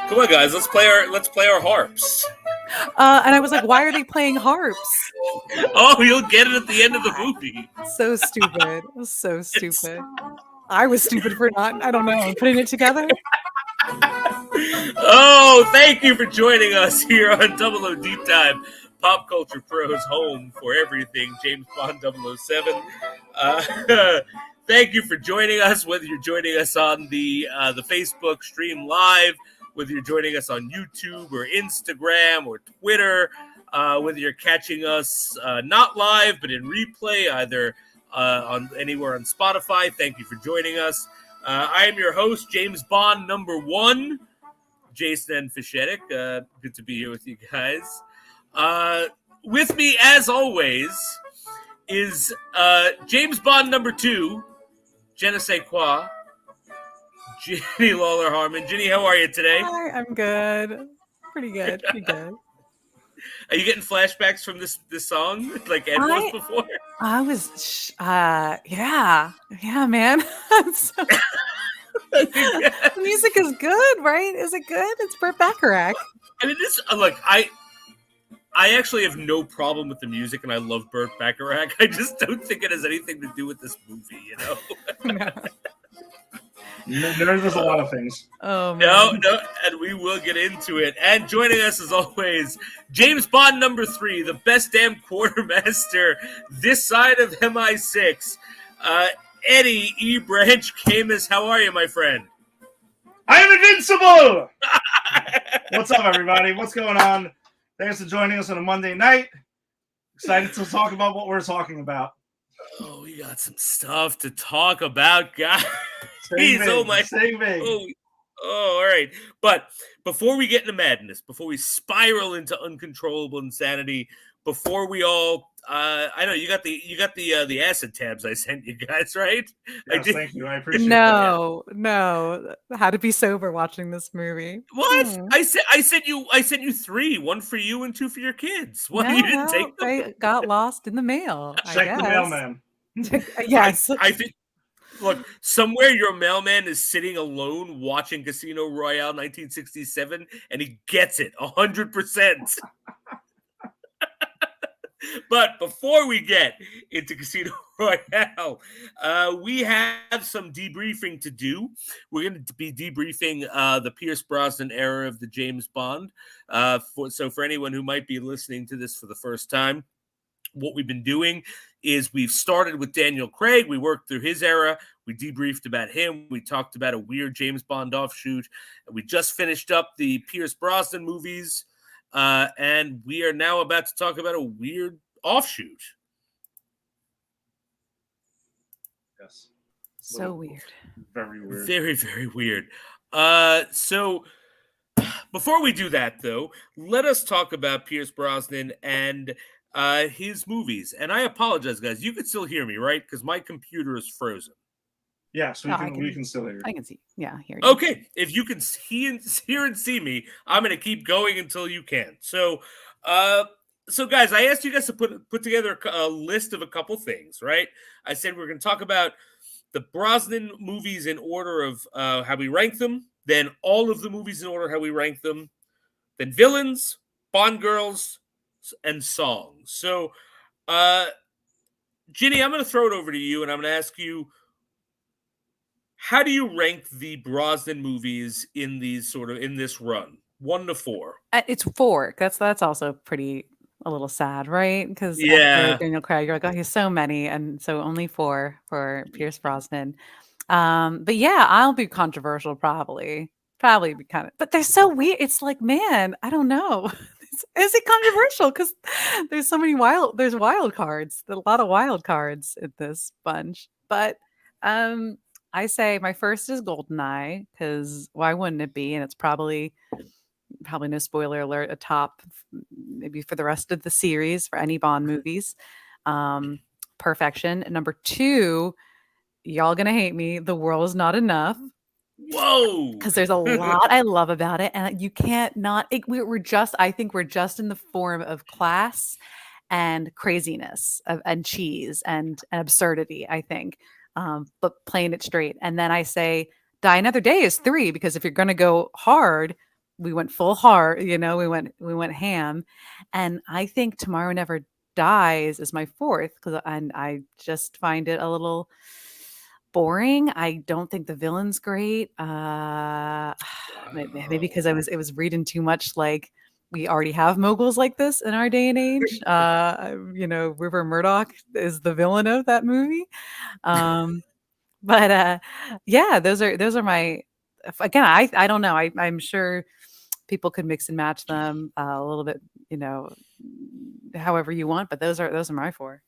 Come on, guys, let's play our harps. And I was like, why are they playing harps? Oh, you'll get it at the end of the movie. So stupid. So stupid. I was stupid for not, I don't know, putting it together. Oh, thank you for joining us here on Double O Deep Dive, Pop Culture Pro's home for everything James Bond 007. Thank you for joining us, whether you're joining us on the Facebook stream live, whether you're joining us on YouTube or Instagram or Twitter, whether you're catching us not live but in replay, either on anywhere on Spotify. Thank you for joining us. I am your host, James Bond number 1, Jason Fishetic. Good to be here with you guys. With me, as always, is James Bond number 2, Je ne sais quoi, Ginny Lawler Harmon. Ginny, how are you today? Hi, I'm good. Pretty good. Pretty good. Are you getting flashbacks from this song like Ed was before? I was, yeah, man. The music is good, right? Is it good? It's Burt Bacharach. I mean, this look, I actually have no problem with the music, and I love Burt Bacharach. I just don't think it has anything to do with this movie, you know? There's a lot of things. Oh, man. No, and we will get into it. And joining us, as always, James Bond number 3, the best damn quartermaster this side of MI6. Eddie E. Branch Camus, how are you, my friend? I am invincible! What's up, everybody? What's going on? Thanks for joining us on a Monday night. Excited to talk about what we're talking about. Oh, we got some stuff to talk about, guys. Saving. Oh, all right. But before we get into madness, before we spiral into uncontrollable insanity, before we all, I know you got the acid tabs I sent you guys, right? Yes, thank you. I appreciate No. How to be sober watching this movie? What? I sent you 3, 1 for you and 2 for your kids. What? You didn't take them? They got lost in the mail. Check the mailman. Yes. I think. Look, somewhere your mailman is sitting alone watching Casino Royale 1967, and he gets it 100%. But before we get into Casino Royale, we have some debriefing to do. We're going to be debriefing the Pierce Brosnan era of the James Bond. So for anyone who might be listening to this for the first time, what we've been doing is we've started with Daniel Craig. We worked through his era. We debriefed about him. We talked about a weird James Bond offshoot. We just finished up the Pierce Brosnan movies. And we are now about to talk about a weird offshoot. Yes. So weird. Very weird. Very, very weird. So before we do that, though, let us talk about Pierce Brosnan and his movies. And I apologize, guys. You can still hear me, right? Because my computer is frozen. Yes, we can still hear you. I can see. Yeah, hear you. Okay, if you can hear and see me, I'm going to keep going until you can. So, guys, I asked you guys to put together a list of a couple things, right? I said we're going to talk about the Brosnan movies in order of how we rank them, then all of the movies in order how we rank them, then villains, Bond girls, and songs. So, Ginny, I'm going to throw it over to you, and I'm going to ask you, how do you rank the Brosnan movies in this run, 1 to 4? It's 4. That's also pretty a little sad, right? Because Daniel Craig, you're like, oh, he's so many, and so only 4 for Pierce Brosnan. But yeah, I'll be controversial, probably be kind of, but they're so weird. It's like, man, I don't know. Is it controversial? Because there's so many wild cards, a lot of wild cards in this bunch. But I say my first is GoldenEye, because why wouldn't it be? And it's probably no spoiler alert, a top maybe for the rest of the series for any Bond movies. Perfection. And number 2, y'all gonna hate me, The World Is Not Enough. Whoa! Because there's a lot I love about it, and you can't not. I think we're just in the form of class and craziness and cheese and absurdity, I think. But playing it straight. And then I say Die Another Day is 3, because if you're going to go hard, we went full hard, we went ham. And I think Tomorrow Never Dies is my fourth, and I just find it a little boring. I don't think the villain's great. Maybe because it was reading too much, like, we already have moguls like this in our day and age. River Murdoch is the villain of that movie. But yeah, those are my, again, I don't know. I'm sure people could mix and match them a little bit, however you want, but those are my four.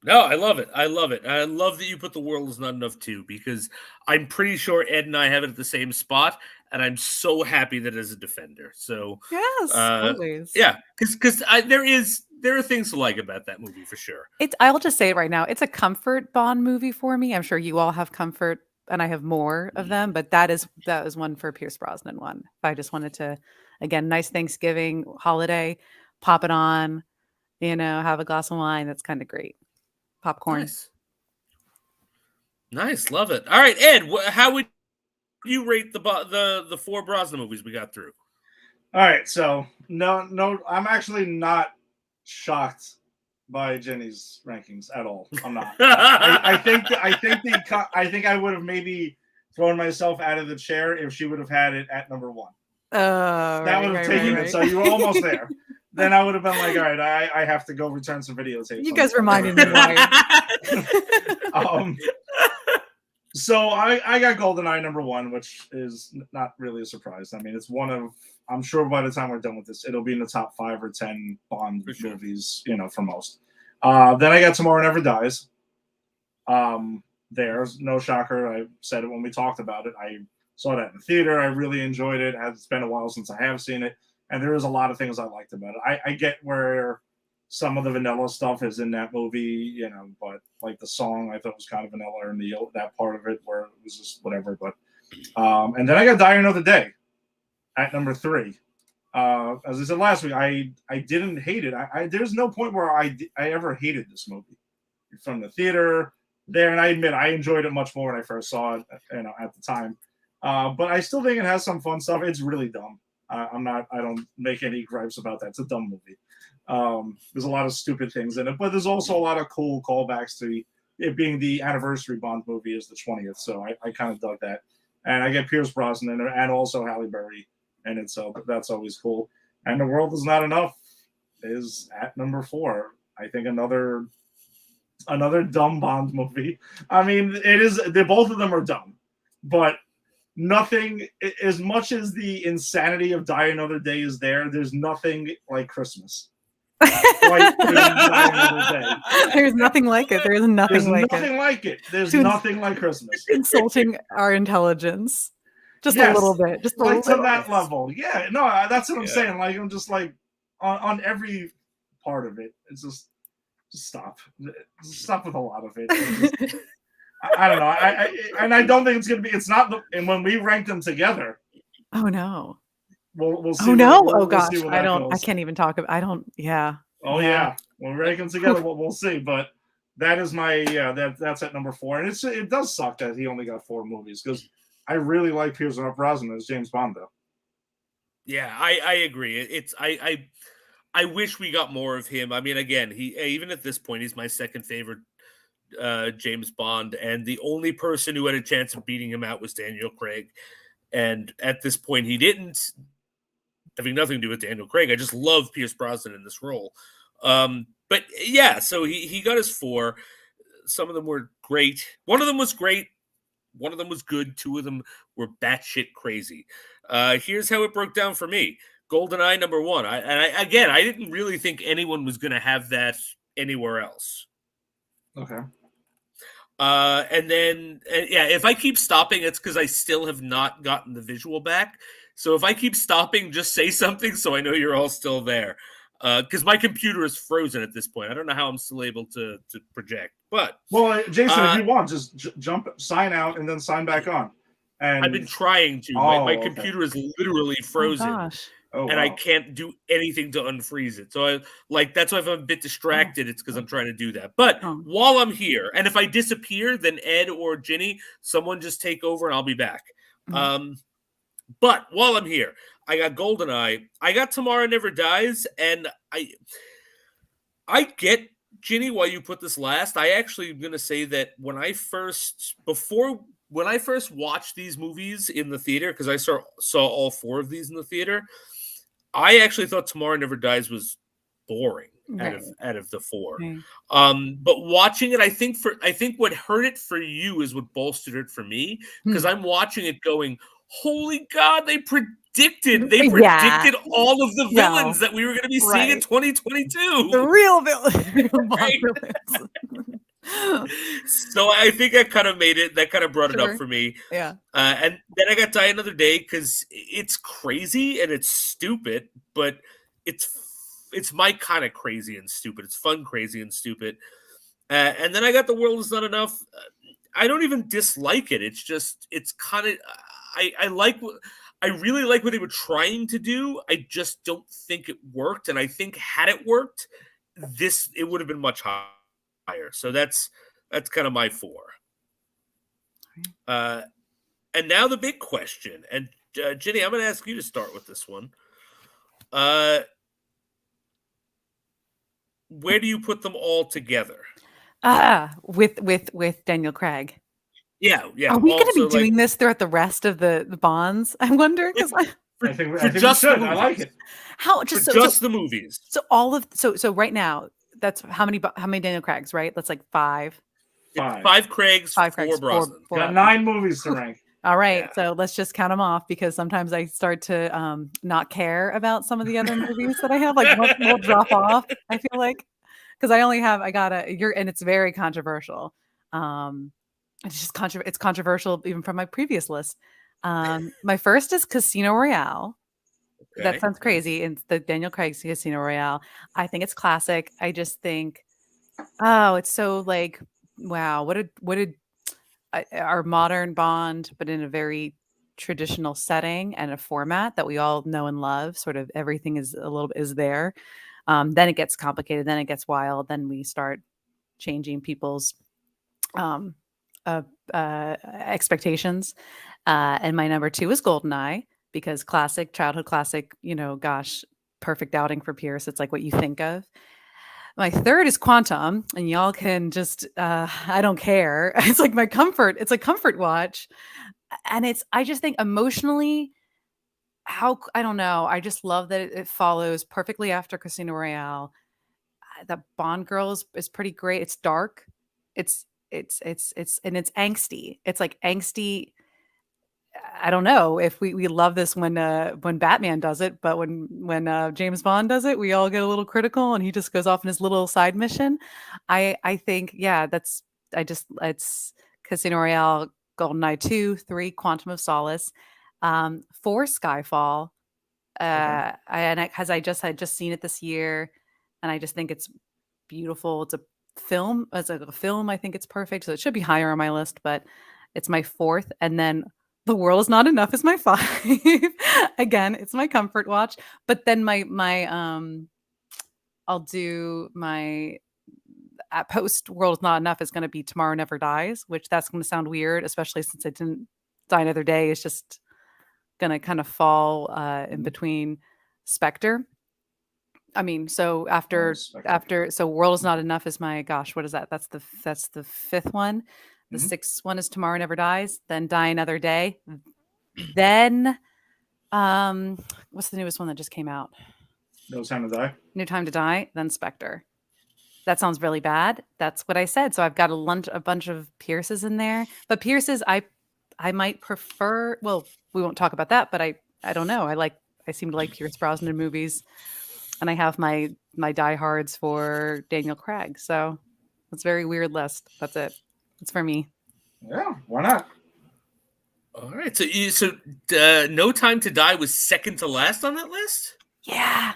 No, I love it. I love it. I love that you put The World Is Not Enough too, because I'm pretty sure Ed and I have it at the same spot, and I'm so happy that as a defender. So yes, always. Yeah, because there are things to like about that movie for sure. I'll just say it right now. It's a comfort Bond movie for me. I'm sure you all have comfort, and I have more of them, but that was one for Pierce Brosnan one. If I just wanted to, again, nice Thanksgiving holiday, pop it on, have a glass of wine. That's kind of great. Popcorn. Nice, love it. All right, Ed, how would you rate the four Brosnan movies we got through? All right, so no, I'm actually not shocked by Jenny's rankings at all. I'm not. I think I would have maybe thrown myself out of the chair if she would have had it at number one. That would have taken it. So you were almost there. Then I would have been like, all right, I have to go return some videotapes. You guys reminded me why. So I got GoldenEye number one, which is not really a surprise. I mean, it's one of, I'm sure by the time we're done with this, it'll be in the top 5 or 10 Bond movies, for most. Then I got Tomorrow Never Dies. There's no shocker. I said it when we talked about it. I saw that in the theater. I really enjoyed it. It's been a while since I have seen it. And there is a lot of things I liked about it. I get where some of the vanilla stuff is in that movie, but like the song I thought was kind of vanilla, and that part of it where it was just whatever. But and then I got Die Another Day at number 3. As I said last week, I didn't hate it. There's no point where I ever hated this movie from the theater there, and I admit I enjoyed it much more when I first saw it, at the time. But I still think it has some fun stuff. It's really dumb. I don't make any gripes about that. It's a dumb movie. There's a lot of stupid things in it, but there's also a lot of cool callbacks to it being the anniversary Bond movie is the 20th. So I kind of dug that. And I get Pierce Brosnan and also Halle Berry in it. So that's always cool. And The World Is Not Enough is at number 4. I think another dumb Bond movie. I mean, both of them are dumb, but nothing, as much as the insanity of Die Another Day is there's nothing like Christmas. There's nothing like it. There's nothing like it. There's nothing like Christmas. Insulting our intelligence. Just a little bit. Just like to that level. Yeah, no, that's what I'm saying. Like, I'm just like, on every part of it, it's just stop. Just stop with a lot of it. I don't know. I don't think it's going to be. It's not. And when we rank them together. Oh no. We'll see. Oh no. Oh gosh. I can't even talk about. I don't. Yeah. Oh yeah. When we rank them together, we'll see. But that is my. That's at number 4, and it does suck that he only got 4 movies, because I really like Pierce Brosnan as James Bond though. Yeah, I agree. I wish we got more of him. I mean, again, even at this point, he's my second favorite James Bond, and the only person who had a chance of beating him out was Daniel Craig. And at this point, he didn't. Having nothing to do with Daniel Craig, I just love Pierce Brosnan in this role. But yeah, so he got his 4. Some of them were great. One of them was great. One of them was good. 2 of them were batshit crazy. Here's how it broke down for me. GoldenEye number 1. I didn't really think anyone was going to have that anywhere else. Okay. And then, if I keep stopping, it's because I still have not gotten the visual back. So if I keep stopping, just say something so I know you're all still there. Because my computer is frozen at this point. I don't know how I'm still able to project. But well, Jason, if you want, just sign out and then sign back on. And I've been trying to. My computer is literally frozen. Oh, gosh. I can't do anything to unfreeze it. So that's why if I'm a bit distracted, it's because I'm trying to do that. But while I'm here, and if I disappear, then Ed or Ginny, someone just take over and I'll be back. But while I'm here, I got Goldeneye. I got Tomorrow Never Dies, and I get, Ginny, why you put this last. I actually am going to say that when I first watched these movies in the theater, because I saw all 4 of these in the theater, I actually thought Tomorrow Never Dies was boring out of the 4. But watching it, I think what hurt it for you is what bolstered it for me, because I'm watching it going, holy God, they predicted all of the villains that we were going to be seeing in 2022. The real villains. So I think that kind of brought it up for me. Yeah. And then I got Die Another Day because it's crazy and it's stupid, but it's my kind of crazy and stupid. It's fun, crazy, and stupid. And then I got The World Is Not Enough. I don't even dislike it. It's just, it's kind of, I really like what they were trying to do. I just don't think it worked. And I think had it worked, it would have been much higher. So that's kind of my 4. And now the big question. And Ginny, I'm going to ask you to start with this one. Where do you put them all together? With Daniel Craig. Yeah. Are we going to be doing this throughout the rest of the Bonds? I wonder, because I think we should. I like it. How the movies? So all of so right now, that's how many Daniel Craigs, right? That's like 5. 5 Craigs, 4 Brosnan. Got 9 movies to rank. All right, so let's just count them off, because sometimes I start to not care about some of the other movies that I have. Like we'll drop off. I feel like, because and it's very controversial. It's just it's controversial even from my previous list. My first is Casino Royale. Okay. That sounds crazy. It's the Daniel Craig's Casino Royale. I think it's classic. I just think, it's so like, wow, what did our modern Bond, but in a very traditional setting and a format that we all know and love. Sort of everything is there. Then it gets complicated. Then it gets wild. Then we start changing people's expectations. And my number 2 is Goldeneye, because childhood classic, perfect outing for Pierce. It's like what you think of. My third is Quantum, and y'all can just, I don't care. It's like my comfort. It's a comfort watch. And I just think emotionally, I don't know. I just love that it follows perfectly after Casino Royale. The Bond girl is pretty great. It's dark. It's angsty. It's like angsty. I don't know if we love this when Batman does it, but when James Bond does it, we all get a little critical, and he just goes off in his little side mission. I think, it's Casino Royale, GoldenEye 2, 3, Quantum of Solace, 4, Skyfall, because I just seen it this year, and I just think it's beautiful. It's a film. As a film, I think it's perfect. So it should be higher on my list, but it's my 4th, and then The World Is Not Enough is my 5. Again, it's my comfort watch. But then I'll do my post World Is Not Enough is going to be Tomorrow Never Dies, which that's going to sound weird, especially since I didn't Die Another Day. It's just going to kind of fall in between Spectre. I mean, so after World Is Not Enough is my, gosh, what is that? That's the 5th one. The 6th one is Tomorrow Never Dies. Then Die Another Day. Then, what's the newest one that just came out? No Time to Die. No Time to Die. Then Spectre. That sounds really bad. That's what I said. So I've got a bunch of Pierces in there. But Pierces, I might prefer. Well, we won't talk about that. But I don't know. I seem to like Pierce Brosnan movies, and I have my diehards for Daniel Craig. So it's a very weird list. That's it. It's for me. Yeah, why not? All right. So No Time to Die was second to last on that list? Yeah.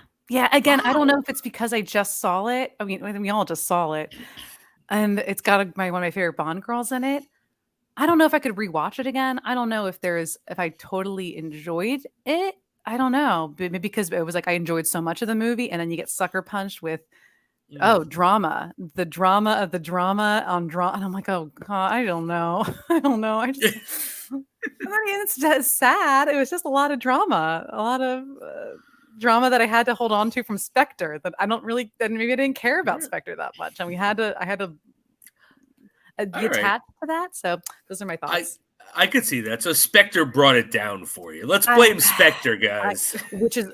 Again, wow. I don't know if it's because I just saw it. I mean, we all just saw it. And it's got one of my favorite Bond girls in it. I don't know if I could rewatch it again. I don't know if I totally enjoyed it. I don't know. Because it was like I enjoyed so much of the movie, and then you get sucker punched with drama. The drama of the drama on drama. And I'm like, oh God, I don't know. I just mean, it's just sad. It was just a lot of drama, drama that I had to hold on to from Spectre that I don't really, and maybe I didn't care about Spectre that much. And I had to be attached to that. So those are my thoughts. I could see that. So Spectre brought it down for you. Let's blame Spectre, guys. Which is,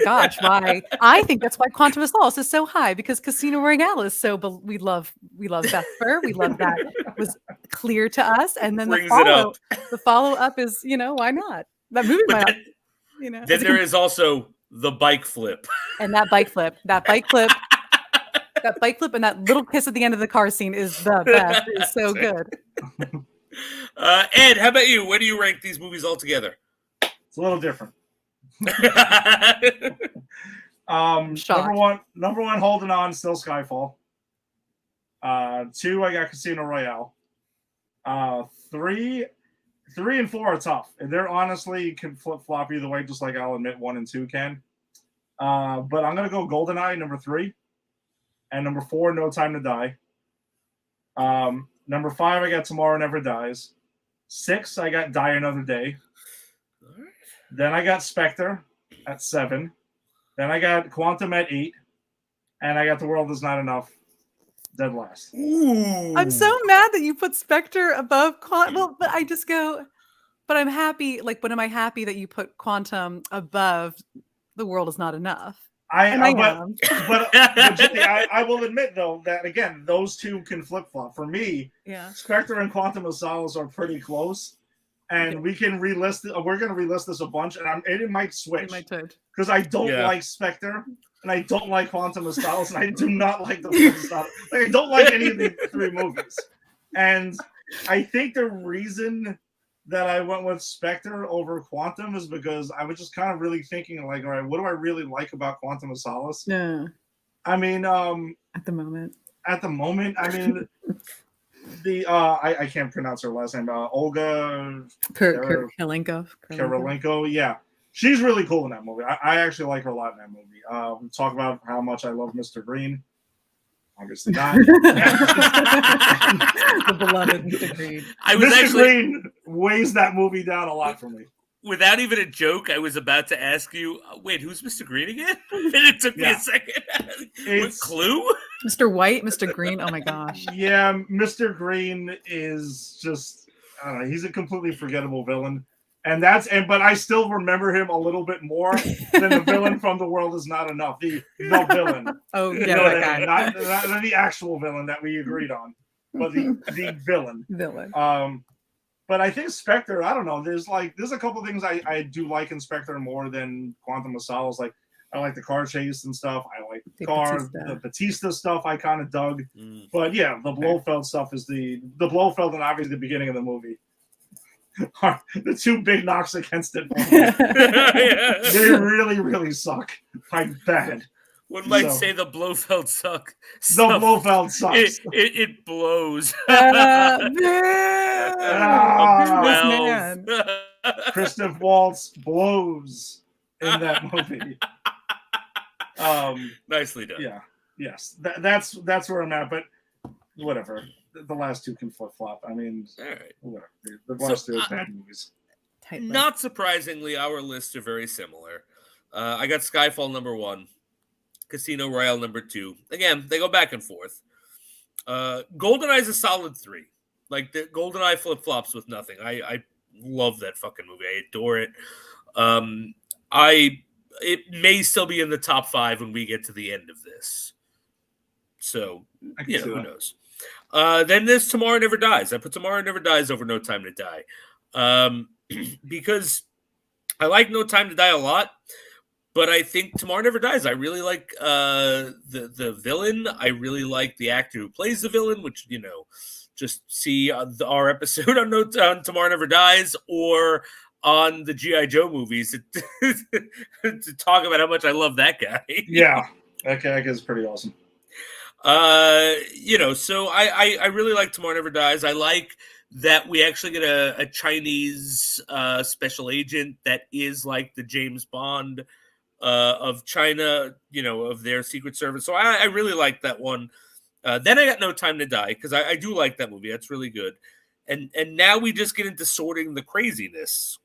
gosh, why? I think that's why Quantum of Solace is so high, because Casino Royale is so. We love Vesper. We love that. It was clear to us, and then the follow up is, why not? That movie might not. Then there is also the bike flip, and that bike flip. That bike flip, and that little kiss at the end of the car scene is the best. It's so good. Ed, how about you? Where do you rank these movies all together? It's a little different. Number one, holding on, still Skyfall. 2, I got Casino Royale. 3 and 4 are tough. They're honestly can flip flop either way, just like I'll admit 1 and 2 can. But I'm gonna go GoldenEye number 3, and number 4, No Time to Die. Number 5, I got Tomorrow Never Dies. 6, I got Die Another Day. Then I got Spectre at 7. Then I got Quantum at 8. And I got The World Is Not Enough dead last. Ooh. I'm so mad that you put Spectre above Quantum. Well, but I just go, but I'm happy. Like, when am I happy that you put Quantum above The World Is Not Enough? But Jimmy, I will admit, though, that, again, those two can flip-flop. For me, Spectre and Quantum of Solace are pretty close, and we can relist it. We're going to relist this a bunch, and it might switch. Because I don't like Spectre, and I don't like Quantum of Solace, and I do not like the World Is Not. I don't like any of the 3 movies. And I think the reason that I went with Spectre over Quantum is because I was just kind of really thinking, like, all right, what do I really like about Quantum of Solace? Yeah. I mean, at the moment, I mean, I can't pronounce her last name. Olga Kurylenko. Yeah, she's really cool in that movie. I actually like her a lot in that movie. We talk about how much I love Mr. Green. Obviously not. The beloved Mr. Green. Mr. Green weighs that movie down a lot for me. Without even a joke, I was about to ask you, wait, who's Mr. Green again? And it took me a second. What clue? Mr. White, Mr. Green. Oh my gosh. Yeah, Mr. Green is just, I don't know, he's a completely forgettable villain. But I still remember him a little bit more than the villain from The World Is Not Enough. The villain. Oh, yeah, that guy. Not the actual villain that we agreed on, but the villain. But I think Spectre, I don't know. There's a couple of things I do like in Spectre more than Quantum of Solace. Like, I like the car chase and stuff. I like the Batista stuff I kind of dug. But yeah, the Blofeld stuff is the Blofeld and obviously the beginning of the movie. The 2 big knocks against it. They really, really suck. Like, bad. One might say the Blofeld suck. The Blofeld sucks. It blows. Christoph Waltz blows in that movie. Nicely done. Yeah. Yes. That's where I'm at. But whatever. The last 2 can flip flop. I mean, whatever. The last 2 are bad movies. Not surprisingly, our lists are very similar. I got Skyfall number 1, Casino Royale number 2. Again, they go back and forth. GoldenEye is a solid 3. Like, the GoldenEye flip flops with nothing. I love that fucking movie. I adore it. It may still be in the top 5 when we get to the end of this. So, who knows? Then there's Tomorrow Never Dies. I put Tomorrow Never Dies over No Time to Die. Because I like No Time to Die a lot, but I think Tomorrow Never Dies. I really like the villain. I really like the actor who plays the villain, which, just see our episode on Tomorrow Never Dies or on the G.I. Joe movies to talk about how much I love that guy. Yeah, that guy is pretty awesome. So I really like Tomorrow Never Dies. I like that we actually get a Chinese special agent that is like the James Bond of China, of their Secret Service. So I really like that one. Then I got No Time to Die because I do like that movie. That's really good. And now we just get into sorting the craziness.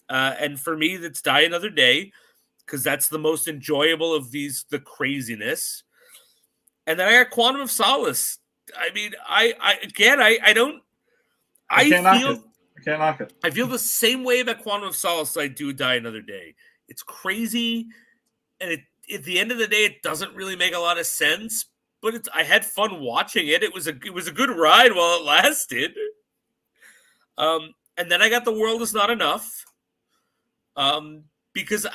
And for me, that's Die Another Day, because that's the most enjoyable of the craziness. And then I got Quantum of Solace. I mean, I can't knock it. I feel the same way about Quantum of Solace as I do Die Another Day. It's crazy, and at the end of the day, it doesn't really make a lot of sense. But I had fun watching it. It was a good ride while it lasted. And then I got The World Is Not Enough. Because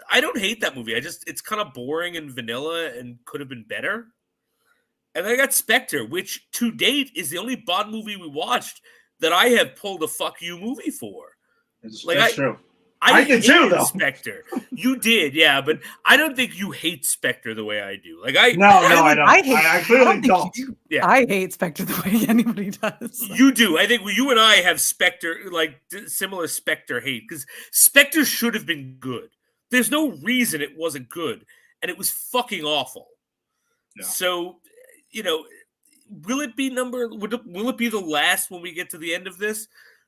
I don't hate that movie. It's kind of boring and vanilla and could have been better. And then I got Spectre, which to date is the only Bond movie we watched that I have pulled a fuck you movie for. That's true. I did too, though. Spectre. You did, yeah, but I don't think you hate Spectre the way I do. I don't. I clearly don't. Yeah. I hate Spectre the way anybody does. You do. I think you and I have Spectre, similar Spectre hate, because Spectre should have been good. There's no reason it wasn't good, and it was fucking awful. Yeah. So, will it be the last when we get to the end of this?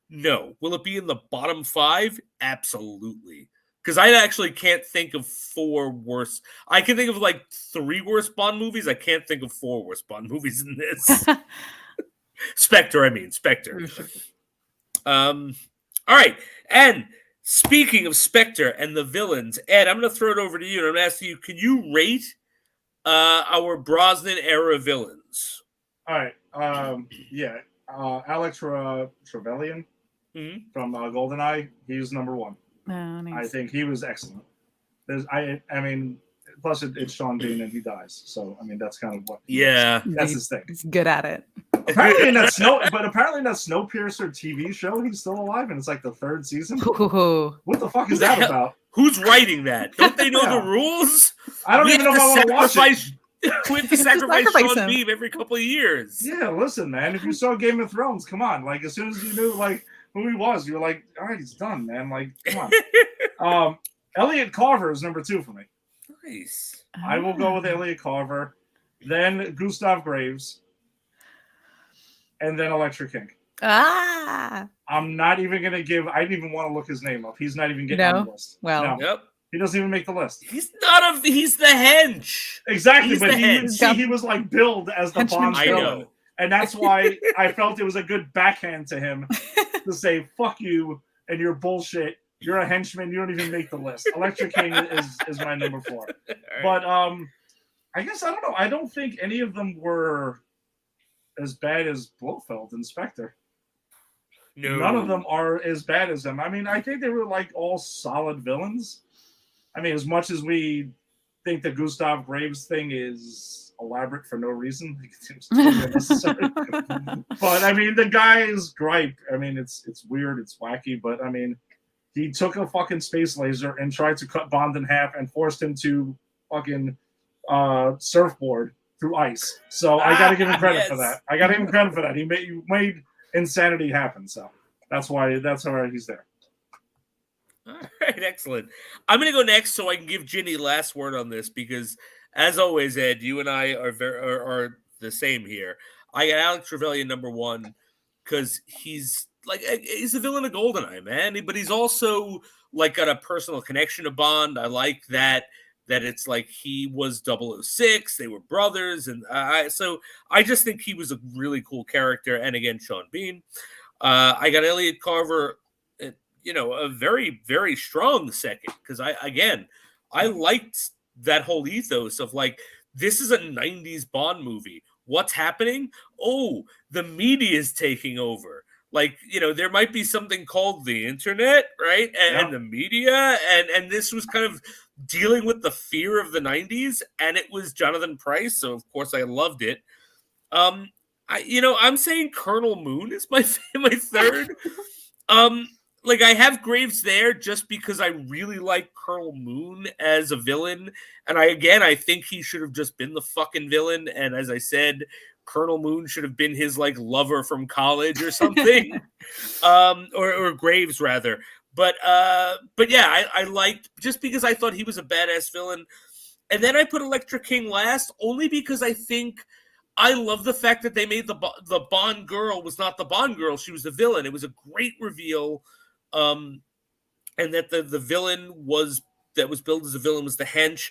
No. Will it be in the bottom 5? Absolutely. Because I actually can't think of 4 worse. I can think of 3 worse Bond movies. I can't think of 4 worse Bond movies than this. Spectre. All right. And speaking of Spectre and the villains, Ed, I'm going to throw it over to you. And I'm going to ask you, can you rate our Brosnan era villains? All right. Alex Trevelyan from GoldenEye, he's number 1. Oh, nice. I think he was excellent. Plus it's Sean Bean and he dies, so that's kind of what. That's his thing. He's good at it. Apparently in that Snowpiercer TV show, he's still alive, and it's the 3rd season. Ooh. What the fuck is that about? Who's writing that? Don't they know the rules? I don't even know if I want to watch it. We have to sacrifice Sean Bean every couple of years. Yeah, listen, man. If you saw Game of Thrones, come on. As soon as you knew who he was, you were like, all right, he's done, man. Come on. Elliot Carver is number 2 for me. Nice. I will go with Elliot Carver, then Gustav Graves, and then Electra King. I'm not even going to give. I didn't even want to look his name up. He's not even getting on the list. Well, no. Yep. He doesn't even make the list. He's the hench. Exactly, but he was billed as the Bond villain. And that's why I felt it was a good backhand to him to say, fuck you and your bullshit. You're a henchman. You don't even make the list. Electra King is my number 4. Right. But I guess, I don't know. I don't think any of them were as bad as Blofeld and Spectre. No. None of them are as bad as him. I think they were all solid villains. As much as we think the Gustav Graves thing is elaborate for no reason, it's unnecessary. But the guy's gripe. It's weird, it's wacky, but he took a fucking space laser and tried to cut Bond in half and forced him to fucking surfboard through ice. So I got to give him credit for that. I got to give him credit for that. He made insanity happen. So that's why he's there. All right, excellent. I'm going to go next so I can give Ginny last word on this because, as always, Ed, you and I are the same here. I got Alex Trevelyan number 1 because he's the villain of GoldenEye, man. But he's also got a personal connection to Bond. I like that it's he was 006. They were brothers, and so I just think he was a really cool character. And again, Sean Bean. I got Elliot Carver. A very, very strong second because I liked that whole ethos of this is a 90s Bond movie. What's happening? Oh, the media is taking over. There might be something called the internet, right? And the media, and this was kind of dealing with the fear of the 90s, and it was Jonathan Pryce, so of course I loved it. I'm saying Colonel Moon is my 3rd. I have Graves there just because I really like Colonel Moon as a villain. And I think he should have just been the fucking villain. And as I said, Colonel Moon should have been his lover from college or something. or Graves rather. But yeah, I liked just because I thought he was a badass villain. And then I put Electra King last only because I think I love the fact that they made the Bond girl was not the Bond girl; she was the villain. It was a great reveal, and that the villain that was billed as a villain was the hench.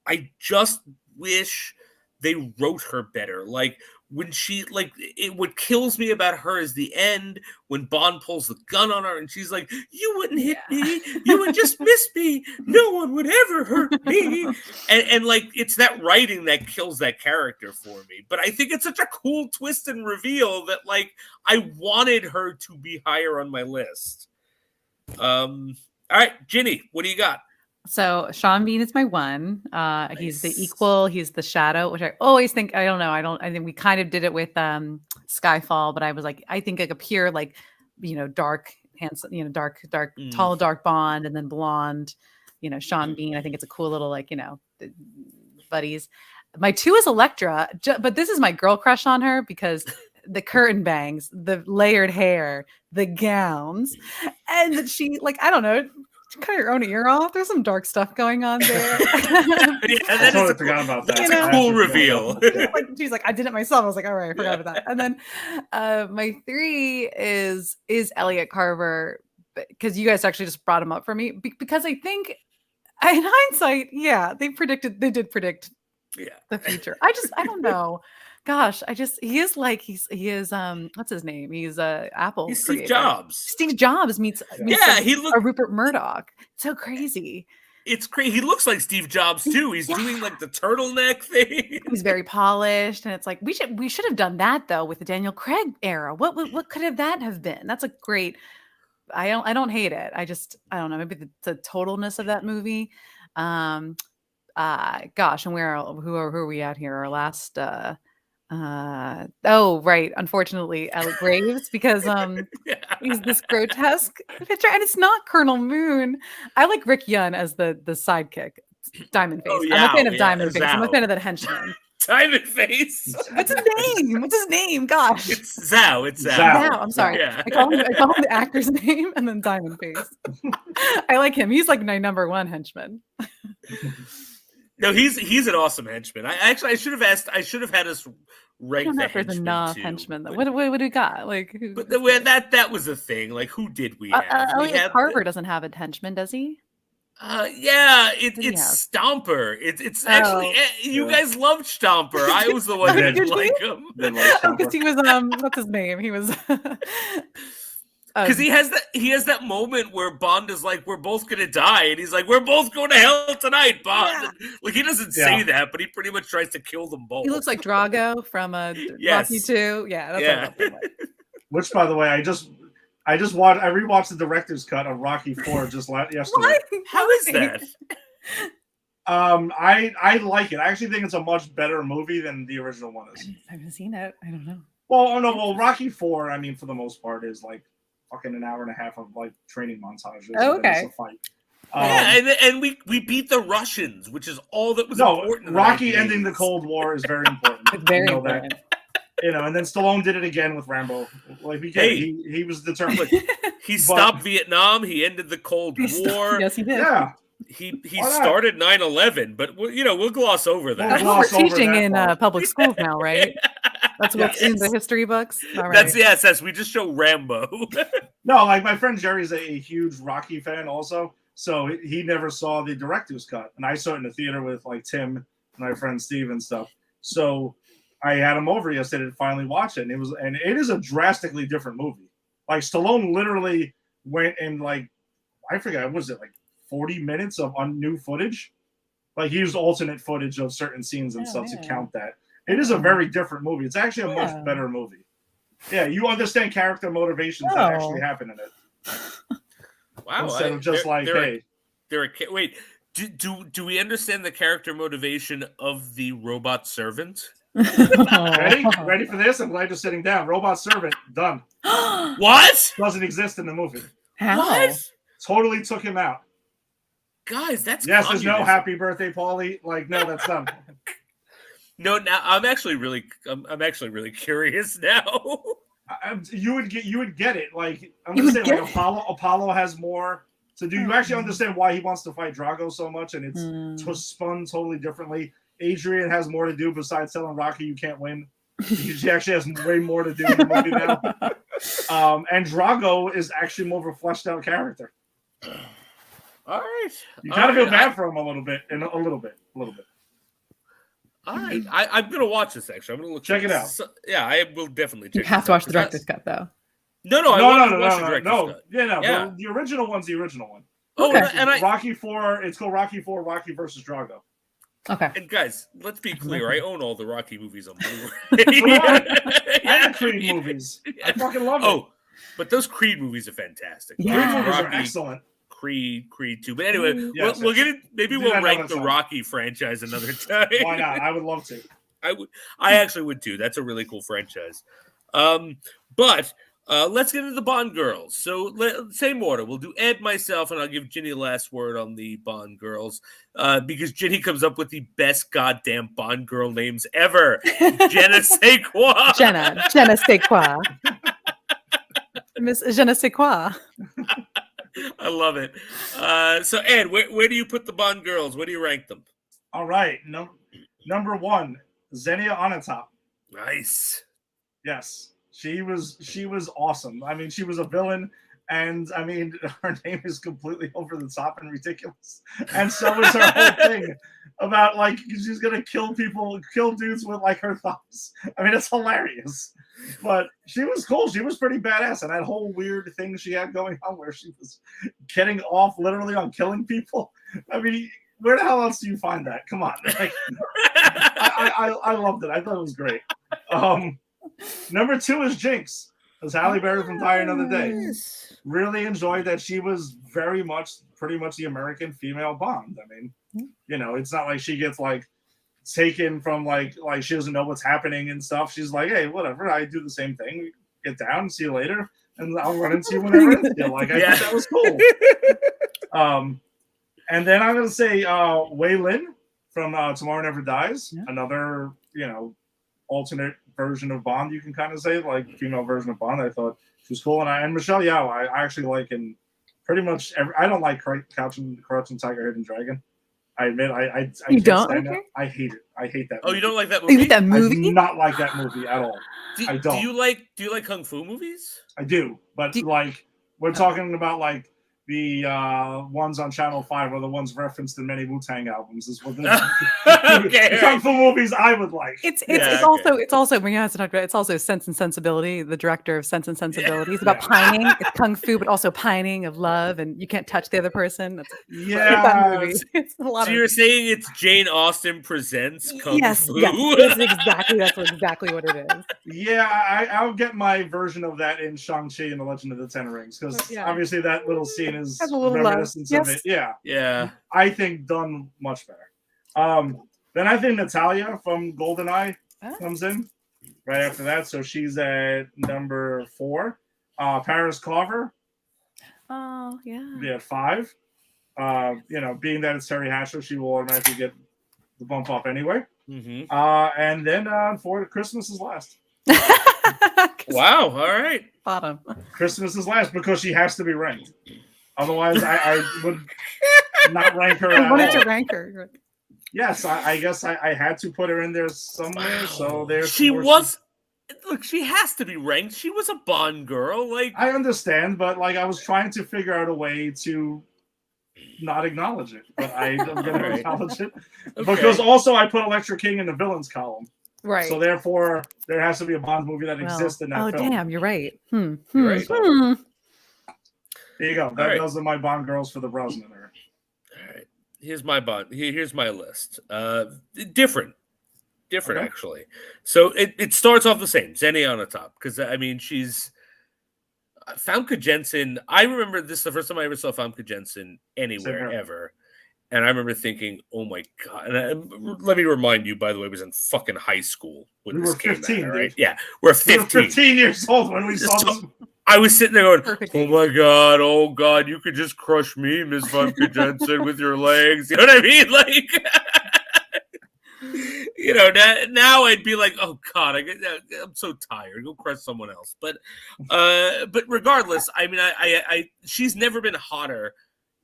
I just wish they wrote her better. Like when what kills me about her is the end when Bond pulls the gun on her and she's like, "You wouldn't hit me, you would just miss me. No one would ever hurt me." And like it's that writing that kills that character for me. But I think it's such a cool twist and reveal that like I wanted her to be higher on my list. All right, Ginny, what do you got? So Sean Bean is my one. Nice. He's the equal. He's the shadow, which I always think. I don't know. I think we kind of did it with Skyfall, but I was like, I think like a pure like, dark, handsome, dark, tall, dark Bond, and then blonde, Sean Bean. I think it's a cool little like buddies. My two is Elektra, but this is my girl crush on her because the curtain bangs, the layered hair, the gowns, and she like I don't know. Cut your own ear off. There's some dark stuff going on there. I totally forgot about that. That's a cool reveal. She's like, I did it myself. I was like, all right, I forgot about that. And then my three is Elliot Carver, because you guys actually just brought him up for me because I think in hindsight, they did predict the future. I don't know. Gosh, he is what's his name? He's Apple. He's creator. Steve Jobs. Steve Jobs meets he looks a Rupert Murdoch. So crazy. It's crazy. He looks like Steve Jobs too. He's doing like the turtleneck thing. He's very polished, and it's like we should have done that though with the Daniel Craig era. What could that have been? That's a great. I don't hate it. I don't know. Maybe the totalness of that movie. Gosh, and who are we at here? Our last. Right. Unfortunately, Alec Graves, because he's this grotesque picture, and it's not Colonel Moon. I like Rick Yun as the sidekick, Diamond Face. I'm a fan of Diamond Face. I'm a fan of that henchman. Diamond Face. What's his name? Gosh, it's Zhao. Zhao. I'm sorry. Yeah. I call him the actor's name and then Diamond Face. I like him. He's like my number one henchman. No, he's an awesome henchman. I should have asked. I should have had us rank the henchmen enough too. Henchmen. What do we got? Like, but that was the thing. Like, who did we have? Elliot Carver doesn't have a henchman, does he? It's Stomper. It's actually you guys loved Stomper. I was the one that didn't like him because he was what's his name? He was. Because he has that moment where Bond is like, "We're both gonna die," and he's like, "We're both going to hell tonight, Bond." Yeah. Like he doesn't say that, but he pretty much tries to kill them both. He looks like Drago from Rocky 2. Yeah, that's what I love. Which, by the way, I rewatched the director's cut of Rocky 4 just yesterday. What? How is that? I like it. I actually think it's a much better movie than the original one is. I haven't seen it. I don't know. Well, Rocky 4, I mean, for the most part, is like fucking an hour and a half of like training montages. Oh, okay. It's a fight. And we beat the Russians, which is all that was important. Rocky ending the Cold War is very important. It's very important. And then Stallone did it again with Rambo. Like he was determined. He stopped Vietnam. He ended the Cold War. Yes, he did. Yeah. He started 9/11, but we'll gloss over that. That's what we're teaching in public schools now, right? That's what's in the history books. All right. That's we just show Rambo. No, like my friend Jerry's a huge Rocky fan also, so he never saw the director's cut, and I saw it in the theater with like Tim and my friend Steve and stuff. So I had him over yesterday to finally watch it, and it is a drastically different movie. Like Stallone literally went and like I forget, what was it like 40 minutes of new footage? Like he used alternate footage of certain scenes and stuff to count that. It is a very different movie. It's actually a much better movie. Yeah, you understand character motivations that actually happen in it. Wow! Instead of just wait. Do we understand the character motivation of the robot servant? Ready for this? I'm glad you're sitting down. Robot servant done. What? Doesn't exist in the movie. How? What? Totally took him out. Guys, that's there's no happy birthday, Paulie. Like no, that's done. No, now I'm actually really curious now. You would get it. Like I'm gonna say, like Apollo has more to do. You actually understand why he wants to fight Drago so much, and it's spun totally differently. Adrian has more to do besides telling Rocky you can't win. She actually has way more to do in the movie now. And Drago is actually more of a fleshed out character. All right. You kind of feel bad for him a little bit. All right. I'm going to watch this, actually. I'm going to look. Check it out. Yeah, I will definitely check You have to watch the director's cut, though. No. No. Cut. Yeah. The original one's the original one. Oh, Okay. and Rocky 4, it's called Rocky 4, Rocky versus Drago. Okay. And guys, let's be clear. I own all the Rocky movies on Blu-ray. And the Creed movies. I fucking love it. Oh, but those Creed movies are fantastic. Yeah. Creed movies are Rocky, excellent. Creed 2. But anyway, Yes, we'll get it. Maybe do we'll that rank another the time. Rocky franchise another time. Why not? I would love to. I actually would too. That's a really cool franchise. But let's get into the Bond girls. So same order. We'll do Ed, myself, and I'll give Ginny last word on the Bond girls because Ginny comes up with the best goddamn Bond girl names ever. Jenna sais quoi? Jenna sais quoi? Miss Je ne sais quoi. I love it. So Ed, where do you put the Bond girls? Where do you rank them? All right. Number 1, Xenia Onatopp. Nice. Yes. She was awesome. I mean, she was a villain, and I mean, her name is completely over the top and ridiculous. And so is her whole thing about like she's gonna kill dudes with like her thumbs. I mean, it's hilarious. But she was cool. She was pretty badass, and that whole weird thing she had going on where she was getting off literally on killing people. I mean, where the hell else do you find that? Come on. Like, I loved it. I thought it was great. Number 2 is Jinx. As Halle Berry from Die Another Day. Really enjoyed that she was pretty much the American female Bond. I mean, it's not like she gets like taken from like she doesn't know what's happening and stuff. She's like, hey, whatever, I do the same thing. Get down, see you later, and I'll run into you whenever I feel like. I thought that was cool. And then I'm gonna say Wei Lin from Tomorrow Never Dies. Yeah. Another, alternate version of Bond, you can kind of say, like female version of Bond. I thought she was cool, and Michelle Yeoh, I actually like in pretty much every. I don't like Crouching Tiger, Hidden Dragon. I admit, I you don't like it. I hate it. I hate that. Oh, you don't like that movie? movie? That movie? I do not like that movie at all. I don't. Do you like kung fu movies? I do, but like we're talking about like the ones on Channel 5 are the ones referenced in many Wu-Tang albums. Is what the kung fu movies I would like. It's also when you have to talk about it's also Sense and Sensibility. The director of Sense and Sensibility. It's about pining. It's kung fu, but also pining of love, and you can't touch the other person. It's a lot. So you're saying it's Jane Austen presents kung fu? Yes, that's exactly what it is. Yeah, I'll get my version of that in Shang-Chi and the Legend of the Ten Rings because obviously that little scene is reminiscent of it. Yeah. I think done much better. Then I think Natalia from GoldenEye comes in right after that. So she's at number 4. Paris Carver. Oh, yeah. Yeah, 5. Being that it's Terry Hatcher, she will automatically get the bump up anyway. Mm-hmm. And then for Christmas is last. Wow. All right. Bottom. Christmas is last because she has to be ranked. Otherwise, I would not rank her. I wanted to rank her. Yes, I guess I had to put her in there somewhere. So there's she was. Look, she has to be ranked. She was a Bond girl. Like I understand, but like I was trying to figure out a way to not acknowledge it, but I'm going to acknowledge it because also I put Electra King in the villains column. Right. So therefore, there has to be a Bond movie that exists in that film. Oh, damn, you're right. You're right. So, there you go. Those are my Bond girls for the Brosnan era. All right. Here's my Bond. Here's my list. Different actually. So it starts off the same. Xenia on the top because I mean she's Famke Janssen. I remember this is the first time I ever saw Famke Janssen anywhere ever. And I remember thinking, "Oh my god!" And let me remind you, by the way, I was in fucking high school when this came 15, out. Right? Yeah, we're 15. We were 15 years old when we saw this. I was sitting there going, "Oh my god! Oh god! You could just crush me, Miss Famke Janssen, with your legs." You know what I mean? Like, now I'd be like, "Oh god, I'm so tired. Go crush someone else." But regardless, I mean, I she's never been hotter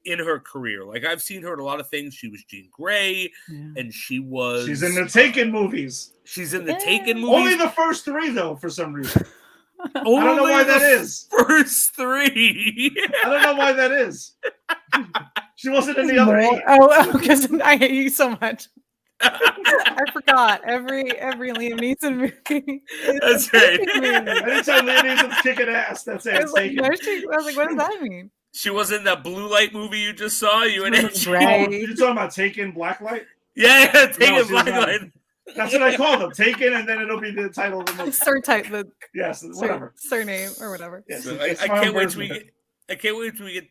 in her career. Like I've seen her in a lot of things. She was Jean Grey, and she's in the Taken movies. She's in the Taken movies. Only the first 3 though, for some reason. I don't know why that is. First 3. I don't know why that is. She wasn't in the other 8. Oh, because I hate you so much. I forgot every Liam Neeson movie. That's right. Anytime Liam Neeson's kicking ass, that's it. I was like, what does that mean? She was in that blue light movie you just saw. You and Right. You're talking about Taken Blacklight? Yeah, Taken Blacklight. That's what I call them. Taken, and then it'll be the title of the movie. Yes, whatever. Surname or whatever. Yes, so I can't wait till we get. I can't wait till we get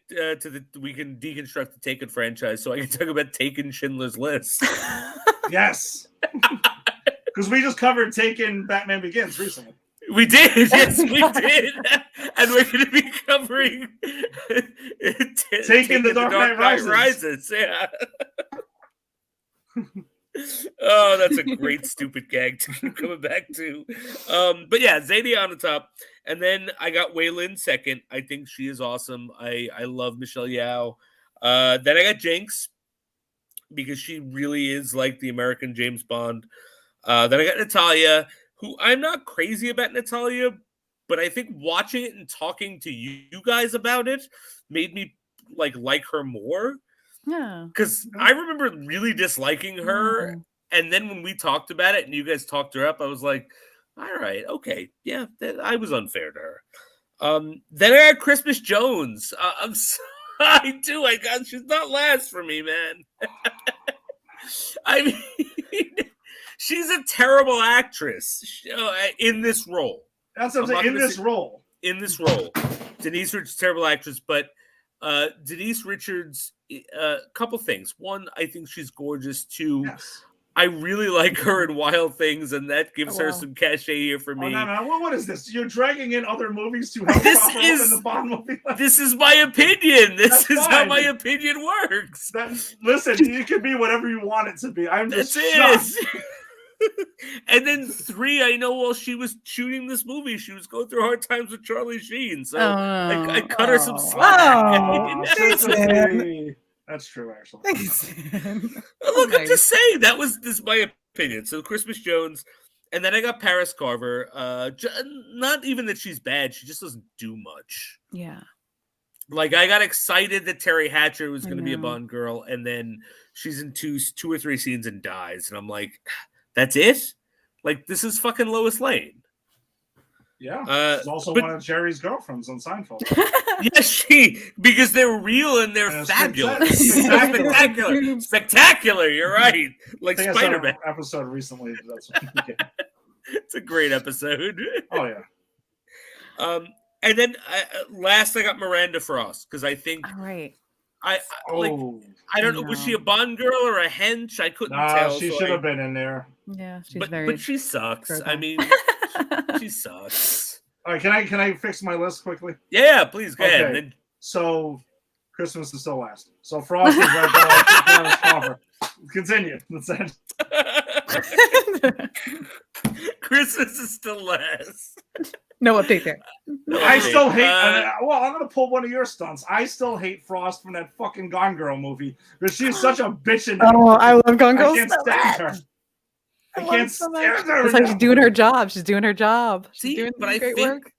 we can deconstruct the Taken franchise, so I can talk about Taken Schindler's List. Yes, because we just covered Taken Batman Begins recently. We did, yes, we did, and we're going to be covering Taken the Dark Knight Rises. Yeah. Oh, that's a great stupid gag to keep coming back to. But yeah, Zadie on the top, and then I got Wei Lin second. I think she is awesome. I love Michelle Yeoh. Then I got Jinx because she really is like the American James Bond. Then I got Natalia, who I'm not crazy about Natalia, but I think watching it and talking to you guys about it made me like her more. Yeah, because I remember really disliking her, and then when we talked about it and you guys talked her up, I was like, "All right, okay, yeah, I was unfair to her." Then I had Christmas Jones. I do. She's not last for me, man. I mean, she's a terrible actress in this role. That's what I'm saying. In this role, Denise Richards, terrible actress, but. Denise Richards, a couple things. One, I think she's gorgeous. Two, yes. I really like her in Wild Things, and that gives her some cachet here for me. No. What is this? You're dragging in other movies to help prop up in the Bond movie? This is my opinion. This is how my opinion works. Listen, it can be whatever you want it to be. I'm just shocked. And then 3, I know while she was shooting this movie, she was going through hard times with Charlie Sheen. So I cut her some slack. That's true, actually. Look, I'm just saying this is my opinion. So Christmas Jones, and then I got Paris Carver. Not even that she's bad; she just doesn't do much. Yeah. Like I got excited that Terry Hatcher was going to be a Bond girl, and then she's in two or three scenes and dies, and I'm like. That's it? Like, this is fucking Lois Lane. Yeah. She's also one of Jerry's girlfriends on Seinfeld. Yes, because they're real and they're fabulous. Spectacular. You're right. Like Spider-Man. Episode recently. It's a great episode. Oh, yeah. And then last I got Miranda Frost because I think. All right. I don't know. Was she a Bond girl or a hench? I couldn't tell. She should have been in there. Yeah, but she sucks. I mean, she sucks. All right, can I fix my list quickly? Yeah, please go ahead. So, Christmas is still last. So Frost is right there. Continue. That's it. Christmas is still last. No update there. I still hate. I'm going to pull one of your stunts. I still hate Frost from that fucking Gone Girl movie because she's such a bitch in that. Oh, I love Gone Girl. I can't stand her. I can't stand her. It's like she's doing her job. She's doing her job. She's doing but I great think work.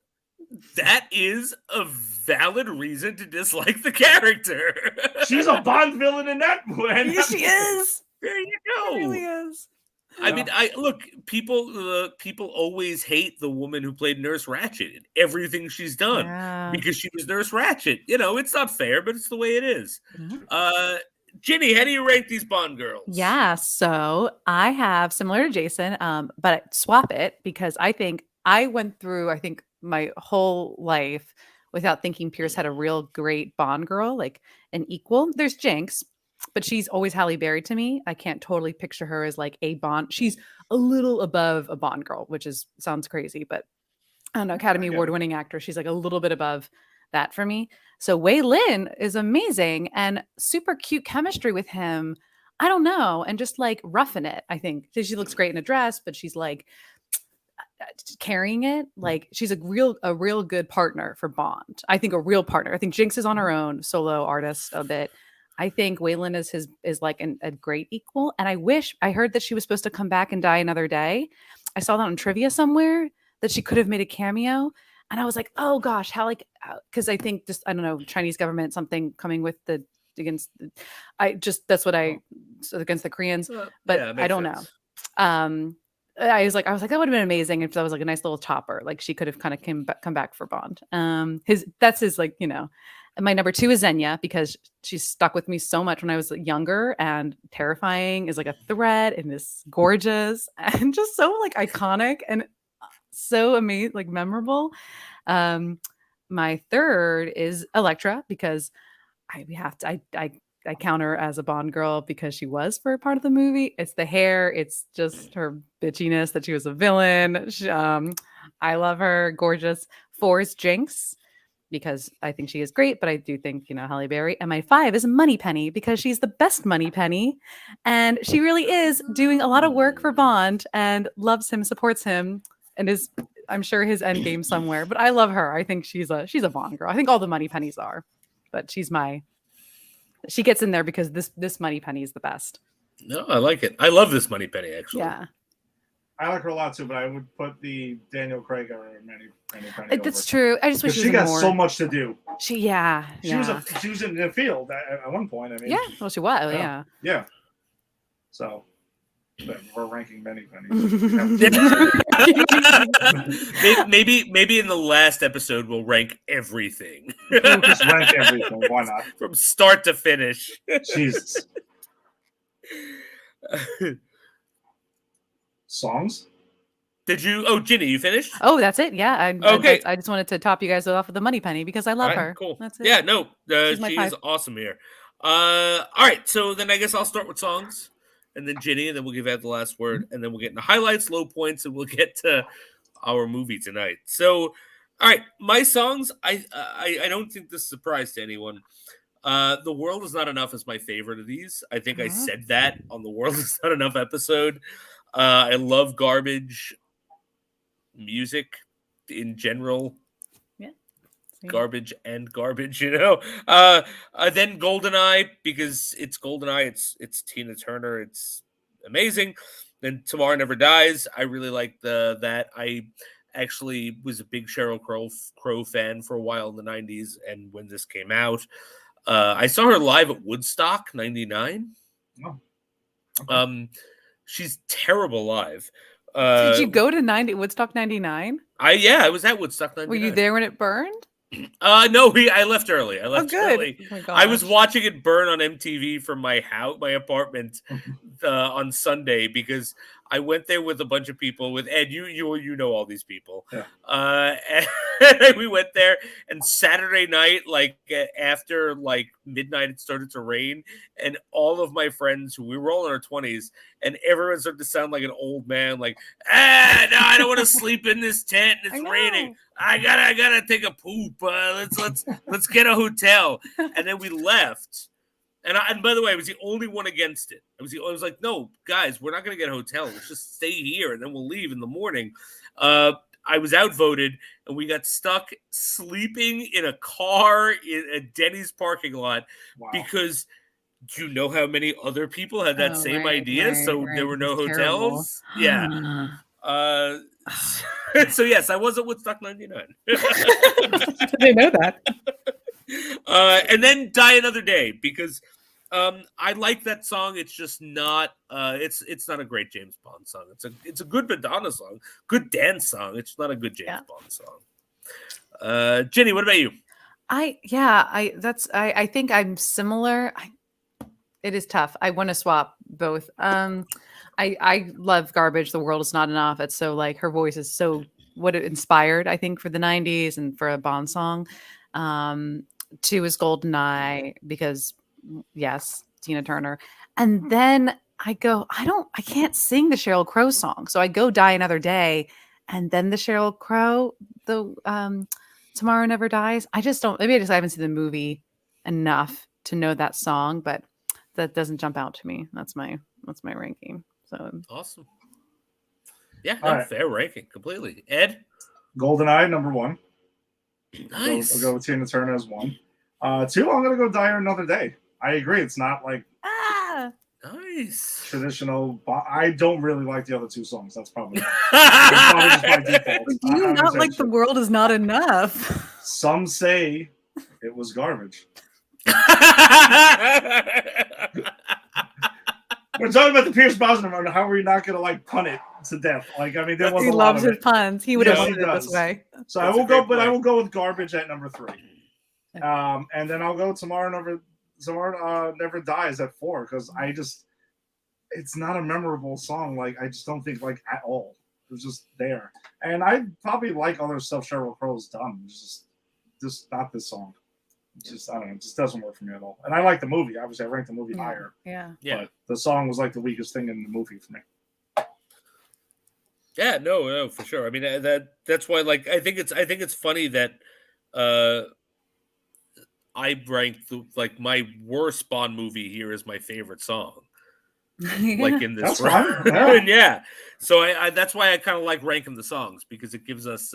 That is a valid reason to dislike the character. She's a Bond villain in that movie. Yes, she is. There you go. She really is. I mean, people always hate the woman who played Nurse Ratched in everything she's done because she was Nurse Ratched. You know, it's not fair, but it's the way it is. Mm-hmm. Ginny, how do you rank these Bond girls? Yeah, so I have similar to Jason, but I swap it because I think I went through, my whole life without thinking Pierce had a real great Bond girl, like an equal. There's Jinx, but she's always Halle Berry to me. I can't totally picture her as like a Bond. She's a little above a Bond girl, which sounds crazy, but I don't know, Academy Award winning actor. She's like a little bit above that for me. So Wei Lin is amazing and super cute chemistry with him. I don't know. And just like roughing it, I think. She looks great in a dress, but she's like carrying it. Like she's a real good partner for Bond. I think a real partner. I think Jinx is on her own, solo artist a bit. I think Waylon is like a great equal. And I heard that she was supposed to come back and die another day. I saw that on trivia somewhere that she could have made a cameo. And I was like, oh gosh, how because I think just, I don't know, Chinese government, something coming with against, that's what so against the Koreans, but Yeah, I don't sense. know. I was like, that would have been amazing if that was like a nice little chopper. Like she could have kind of come back for Bond. That's his, like, you know. And my number 2 is Xenia because she stuck with me so much when I was younger, and terrifying is like a threat and is gorgeous and just so like iconic and so amazing, like memorable. My 3rd is Elektra because I count her as a Bond girl because she was for a part of the movie. It's the hair. It's just her bitchiness that she was a villain. I love her. Gorgeous. 4 is Jinx because I think she is great, but I do think, you know, Halle Berry. And my 5 is Moneypenny because she's the best Moneypenny. And she really is doing a lot of work for Bond and loves him, supports him, and is, I'm sure, his end game somewhere. But I love her. I think she's a Bond girl. I think all the Moneypennies are, but she gets in there because this Moneypenny is the best. No, I like it. I love this Moneypenny, actually. Yeah. I like her a lot too, but I would put the Daniel Craig or Moneypenny That's over. true. I just wish she got so much to do. She was in the field at one point. I mean, yeah. Well, she was. Yeah. So we're ranking Moneypenny. maybe in the last episode we'll rank everything. Just rank everything. Why not? From start to finish. Jesus. Songs? Did you? Oh, Ginny, you finished? Oh, that's it. Yeah. Okay. I just wanted to top you guys off with the Moneypenny because I love her. Cool. That's it. Yeah. No. She's she is awesome here. All right. So then I guess I'll start with songs, and then Ginny, and then we'll give Ed the last word, and then we'll get into highlights, low points, and we'll get to our movie tonight. So, all right, my songs. I don't think this is a surprise to anyone. The World Is Not Enough is my favorite of these. I think I said that on the World Is Not Enough episode. I love Garbage music in general. Yeah. Garbage, you know. Then Goldeneye, because it's Goldeneye, it's Tina Turner, it's amazing. Then Tomorrow Never Dies. I really like that. I actually was a big Sheryl Crow fan for a while in the 90s, and when this came out, I saw her live at Woodstock '99. Oh. Okay. She's terrible live. Did you go to Woodstock '99? I was at Woodstock '99. Were you there when it burned? No, I left early. Early. Oh I was watching it burn on MTV from my apartment on Sunday because I went there with a bunch of people. With Ed, you know all these people. Yeah. And we went there, and Saturday night, like after like midnight, it started to rain, and all of my friends, who we were all in our 20s, and everyone started to sound like an old man, like, no, I don't want to sleep in this tent. It's raining. I gotta take a poop. Let's get a hotel. And then we left. And by the way, I was the only one against it. I was like, no, guys, we're not gonna get a hotel. Let's just stay here, and then we'll leave in the morning. I was outvoted, and we got stuck sleeping in a car in a Denny's parking lot because. Do you know how many other people had that same idea? There were no hotels. Terrible. Yeah. So yes, I was at Woodstock '99. I didn't know that. And then Die Another Day because I like that song. It's just not. It's not a great James Bond song. It's a good Madonna song, good dance song. It's not a good James Bond song. Ginny, what about you? I think I'm similar. It is tough. I want to swap both. I love Garbage. The World Is Not Enough. It's so like her voice is so what it inspired, I think, for the 90s and for a Bond song. 2 is Goldeneye because yes, Tina Turner. And then I can't sing the Sheryl Crow song. So I go Die Another Day and then the Sheryl Crow, the Tomorrow Never Dies. I just don't, maybe I haven't seen the movie enough to know that song, but that doesn't jump out to me. That's my ranking. So awesome. Yeah, fair ranking completely. Ed? Goldeneye, number 1. Nice. I'll go with Tina Turner as 1. 2, I'm gonna go Die Another Day. I agree. It's not like nice traditional. I don't really like the other two songs. That's probably just my default. Do you not like The World Is Not Enough? Some say it was garbage. We're talking about the Pierce Brosnan run. How are we not going to like pun it to death? Like, I mean, there was he a lot loves of his it. puns. He would have Yes, wanted it this way. So I will go, but I will go with garbage at number 3. And then I'll go Tomorrow Never Dies at 4 because it's not a memorable song. Like, I just don't think like at all. It was just there, and I probably like other stuff Sheryl Crow's done. It's just not this song. It's just I don't know. It just doesn't work for me at all. And I like the movie. Obviously, I ranked the movie higher. Yeah. But the song was like the weakest thing in the movie for me. Yeah, no, for sure. I mean, that's why. Like, I think it's funny that I ranked like my worst Bond movie here is my favorite song. Like in this round. Yeah. So I that's why I kind of like ranking the songs because it gives us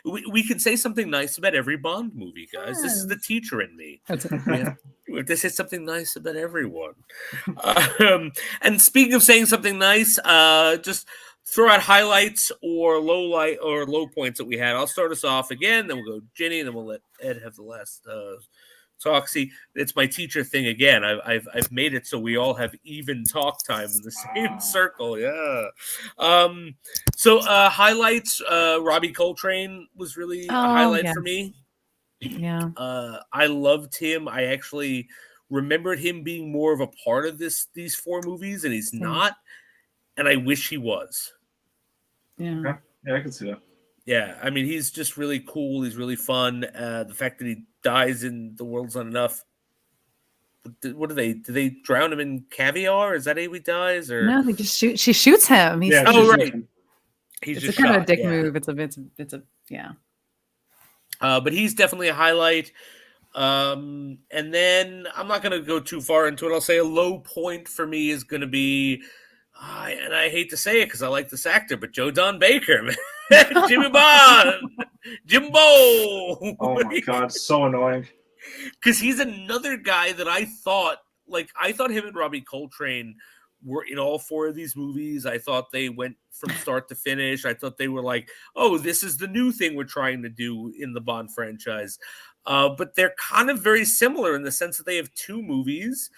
we can say something nice about every Bond movie, guys. Yes. This is the teacher in me. We have to say something nice about everyone. And speaking of saying something nice, just throw out highlights or low points that we had. I'll start us off again, then we'll go Ginny, and then we'll let Ed have the last talk. See, it's my teacher thing again. I've made it so we all have even talk time in the same circle. Yeah. So highlights. Robbie Coltrane was really a highlight for me. Yeah. I loved him. I actually remembered him being more of a part of these 4 movies, and he's not. And I wish he was. Yeah. Yeah, I can see that. Yeah, I mean, he's just really cool. He's really fun. The fact that he dies in The World's Not Enough. What do they? Do they drown him in caviar? Is that how he dies? Or no, they just shoot. She shoots him. He's right. He's it's just kind shot, of a dick move. It's a yeah. But he's definitely a highlight. And then I'm not going to go too far into it. I'll say a low point for me is going to be, and I hate to say it because I like this actor, but Joe Don Baker, man. Jimmy Bond, Jimbo. Oh my God, so annoying. Because he's another guy that I thought him and Robbie Coltrane were in all 4 of these movies. I thought they went from start to finish. I thought they were like, oh, this is the new thing we're trying to do in the Bond franchise. But they're kind of very similar in the sense that they have 2 movies.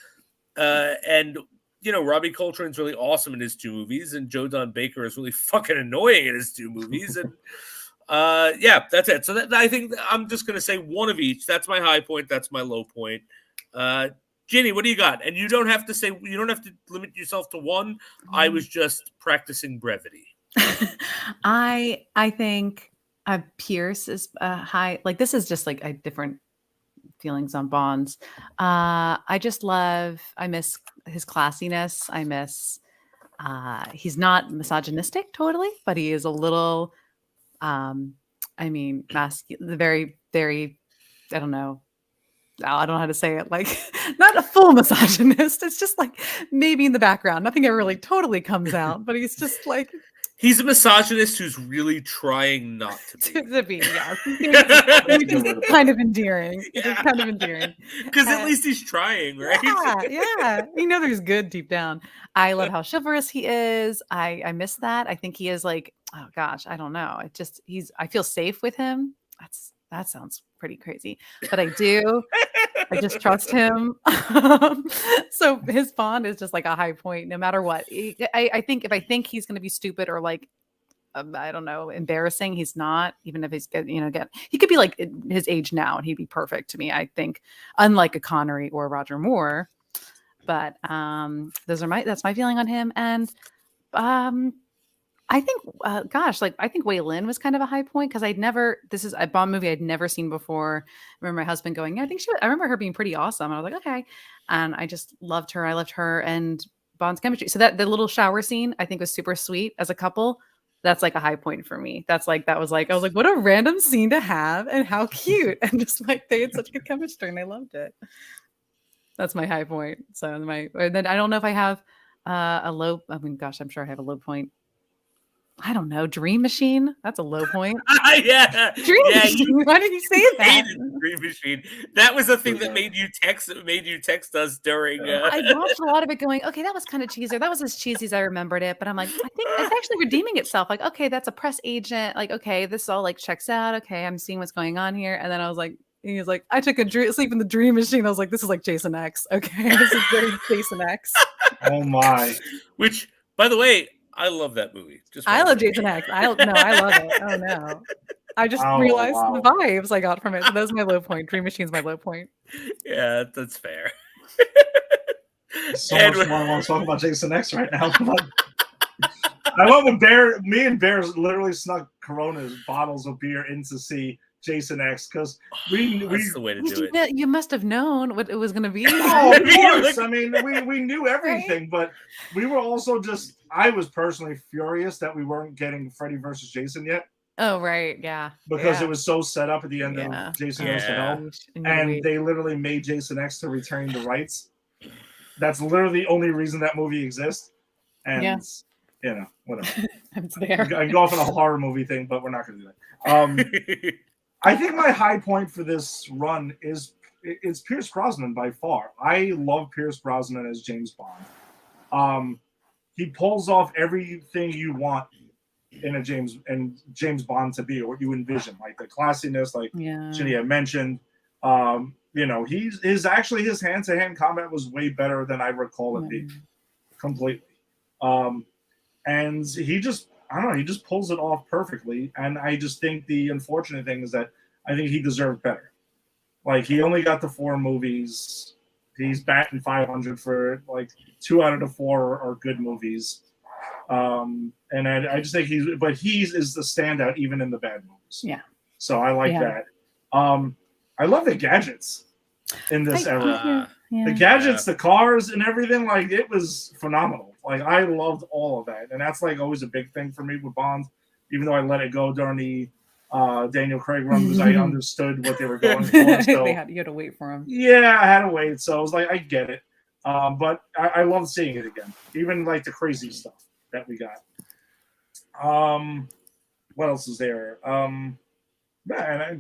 And you know, Robbie Coltrane's really awesome in his 2 movies, and Joe Don Baker is really fucking annoying in his 2 movies. And yeah, that's it. So I think I'm just going to say one of each. That's my high point. That's my low point. Ginny, what do you got? And you don't have to limit yourself to one. I was just practicing brevity. I think Pierce is high. Like this is just like a different feelings on Bonds. I miss his classiness. I miss he's not misogynistic totally, but he is a little masculine, very, very, I don't know how to say it, like not a full misogynist. It's just like maybe in the background. Nothing ever really totally comes out, but he's just like he's a misogynist who's really trying not to be. Yeah. It's kind of endearing. Yeah. It's kind of endearing. Because at least he's trying, right? Yeah. You know there's good deep down. I love how chivalrous he is. I miss that. I think he is like, oh gosh, I don't know. I feel safe with him. That sounds pretty crazy. But I do. I just trust him. So his Bond is just like a high point no matter what. I think if I think he's going to be stupid or like, I don't know, embarrassing, he's not. Even if he's, he could be like his age now and he'd be perfect to me, I think, unlike a Connery or Roger Moore. But that's my feeling on him. And I think, I think Wei Lin was kind of a high point because this is a Bond movie I'd never seen before. I remember my husband going, yeah, I remember her being pretty awesome. I was like, okay. And I just loved her. I loved her and Bond's chemistry. So the little shower scene I think was super sweet as a couple. That's like a high point for me. I was like, what a random scene to have and how cute. And just like they had such good chemistry and I loved it. That's my high point. So and then I don't know if I have a low, I'm sure I have a low point. I don't know, Dream Machine. That's a low point. Yeah, Dream Machine. Why did you say that? Hated Dream Machine. That was the thing that made you text us during. I watched a lot of it, going, okay, that was kind of cheesy. That was as cheesy as I remembered it. But I'm like, I think it's actually redeeming itself. Like, okay, that's a press agent. Like, okay, this all like checks out. Okay, I'm seeing what's going on here. And then I was like, he was like, I took a sleep in the Dream Machine. I was like, this is like Jason X. Okay, this is very Jason X. Oh my! Which, by the way, I love that movie. I love Jason X. I love it. Oh no. I just realized the vibes I got from it. So that was my low point. Dream Machine's my low point. Yeah, that's fair. So much more I want to talk about Jason X right now. I went with Bear. Me and Bear literally snuck Corona's bottles of beer in to see Jason X because that's the way to do it. You must have known what it was going to be. Oh, of course. I mean, we knew everything, right? But we were also I was personally furious that we weren't getting Freddy versus Jason yet. Oh, right. Yeah. Because it was so set up at the end of Jason Goes to Hell. And they literally made Jason X to retain the rights. That's literally the only reason that movie exists. And, you know, whatever. It's there. I go off on a horror movie thing, but we're not going to do that. I think my high point for this run is Pierce Brosnan by far. I love Pierce Brosnan as James Bond. He pulls off everything you want in James Bond to be, or what you envision, like the classiness, like Ginny had mentioned. You know, his hand-to-hand combat was way better than I recall it being, completely. And he just pulls it off perfectly. And I just think the unfortunate thing is that I think he deserved better. Like, he only got the 4 movies. He's batting 500 for like 2 out of the 4 are good movies. And I just think he's the standout even in the bad movies. Yeah. So I like that. I love the gadgets in this era. Yeah. The gadgets, the cars, and everything, like, it was phenomenal. Like, I loved all of that. And that's like always a big thing for me with Bond, even though I let it go during the Daniel Craig run because I understood what they were going for. So, you had to wait for him. Yeah, I had to wait. So I was like, I get it. But I love seeing it again. Even like the crazy stuff that we got. What else is there? And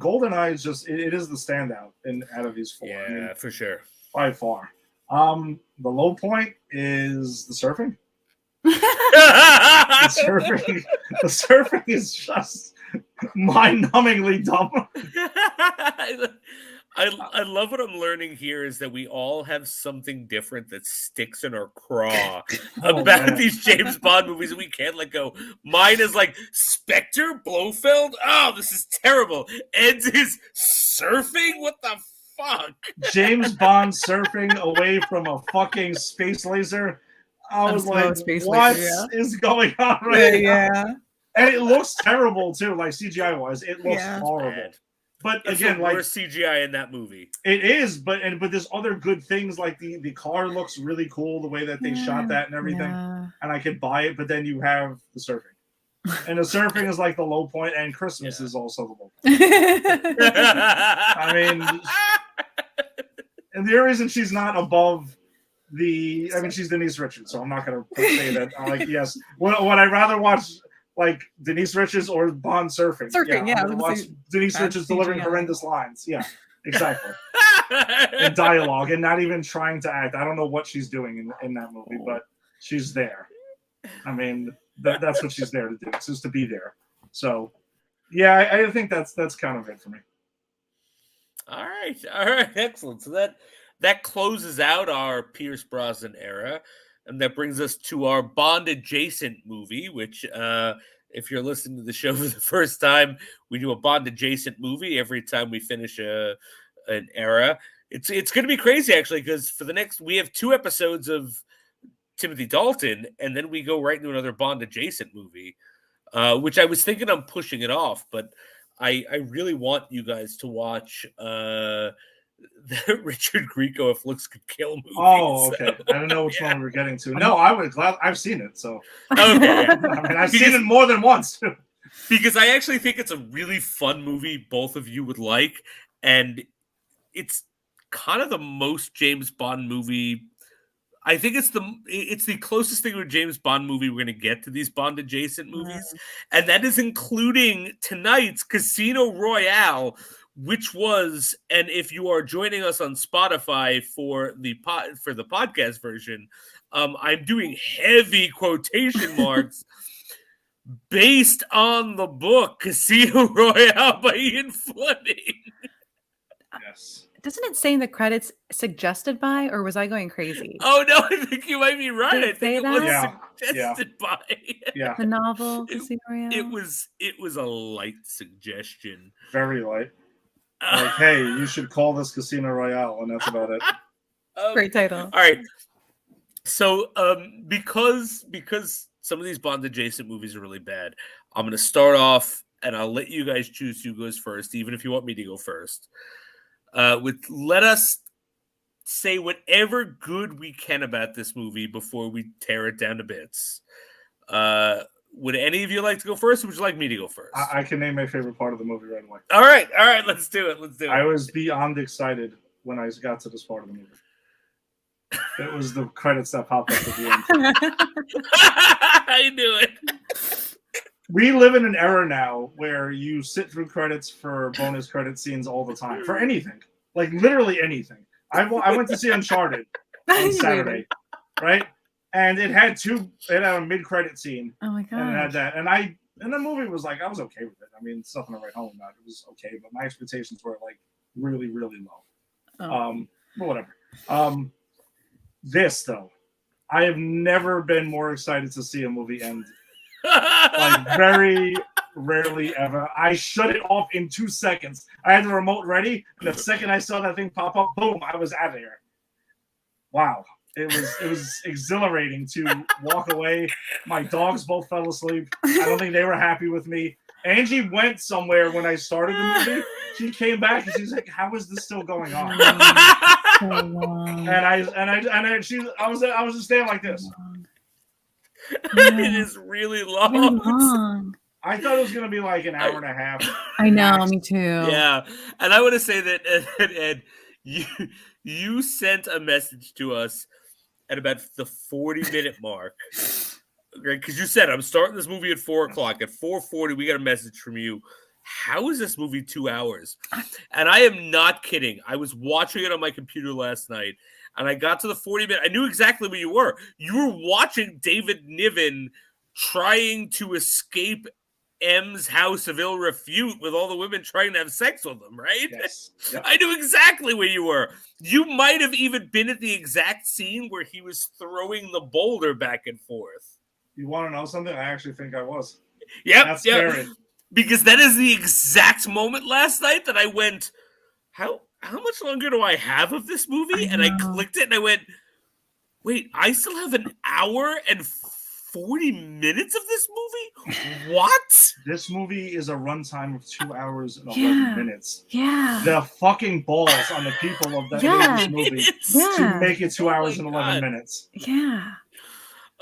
GoldenEye is just it is the standout out of these 4. Yeah, I mean, for sure. By far. The low point is the surfing. The surfing is just mind-numbingly dumb. I love what I'm learning here is that we all have something different that sticks in our craw about these James Bond movies, and we can't let go. Mine is like Spectre, Blofeld. Oh, this is terrible. Ed's is surfing. What the fuck? James Bond surfing away from a fucking space laser. I was like, what is going on right now? And it looks terrible too, like CGI wise. It looks horrible. Bad. But it's again, like worst CGI in that movie. It is, but there's other good things, like the car looks really cool, the way that they shot that and everything. Yeah. And I could buy it, but then you have the surfing. And the surfing is like the low point, and Christmas is also the low point. I mean, and the reason she's not above she's Denise Richards, so I'm not going to say that. Like, yes, would I rather watch like Denise Richards or Bond surfing? Watch Denise Richards delivering horrendous lines. Yeah, exactly. And dialogue, and not even trying to act. I don't know what she's doing in that movie, but she's there. I mean, that's what she's there to do. It's just to be there. So, yeah, I think that's kind of it for me. All right, excellent. So that closes out our Pierce Brosnan era, and that brings us to our Bond adjacent movie, which, if you're listening to the show for the first time, we do a Bond adjacent movie every time we finish an era. It's going to be crazy, actually, because we have 2 episodes of Timothy Dalton, and then we go right into another Bond adjacent movie, which I was thinking I'm pushing it off, but I really want you guys to watch the Richard Grieco If Looks Could Kill movie. Oh, okay. I don't know which one we're getting to. No, I would glad. I've seen it, so okay. Yeah. I mean, I've seen it more than once too. Because I actually think it's a really fun movie. Both of you would like, and it's kind of the most James Bond movie I think it's the closest thing to a James Bond movie we're going to get to these Bond adjacent movies, and that is including tonight's Casino Royale, which was, and if you are joining us on Spotify for the podcast version, I'm doing heavy quotation marks based on the book Casino Royale by Ian Fleming. Yes. Doesn't it say in the credits suggested by, or was I going crazy? Oh no, I think you might be right. I think it was suggested by. Yeah. The novel Casino Royale. It was a light suggestion. Very light. Like, hey, you should call this Casino Royale, and that's about it. Great title. All right. So because some of these Bond adjacent movies are really bad, I'm gonna start off and I'll let you guys choose who goes first, even if you want me to go first. Let us say whatever good we can about this movie before we tear it down to bits. Would any of you like to go first, or would you like me to go first? I can name my favorite part of the movie right away. All right, let's do it. I was beyond excited when I got to this part of the movie. It was the credits that popped up at the end. I knew it. We live in an era now where you sit through credits for bonus credit scenes all the time for anything, like literally anything. I went to see Uncharted on Saturday, right? And it had a mid-credit scene. Oh my god! And it had that, and the movie was like, I was okay with it. I mean, it's nothing to write home about. It was okay, but my expectations were like really, really low. But whatever. This though, I have never been more excited to see a movie end. Like very rarely ever. I shut it off in 2 seconds. I had the remote ready, and the second I saw that thing pop up, boom, I was out of there. Wow. It was exhilarating to walk away. My dogs both fell asleep. I don't think they were happy with me. Angie went somewhere when I started the movie. She came back and she's like, "How is this still going on?" And I was just standing like this. It is really long. I thought it was going to be like an hour and a half. I know, me too. Yeah, and I want to say that Ed, you sent a message to us at about the 40-minute mark, because you said, I'm starting this movie at 4:00. At 4:40, we got a message from you. How is this movie 2 hours? And I am not kidding. I was watching it on my computer last night, and I got to the 40-minute. I knew exactly where you were. You were watching David Niven trying to escape M's house of ill repute with all the women trying to have sex with him, right? Yes. Yep. I knew exactly where you were. You might have even been at the exact scene where he was throwing the boulder back and forth. You want to know something? I actually think I was. Yep. That's scary. Because that is the exact moment last night that I went, how much longer do I have of this movie? And I clicked it and I went, wait, I still have an hour and 40 minutes of this movie? What? This movie is a runtime of 2 hours and 11 minutes. Yeah. The fucking balls on the people of that this movie to make it 2 hours and 11 minutes. Yeah.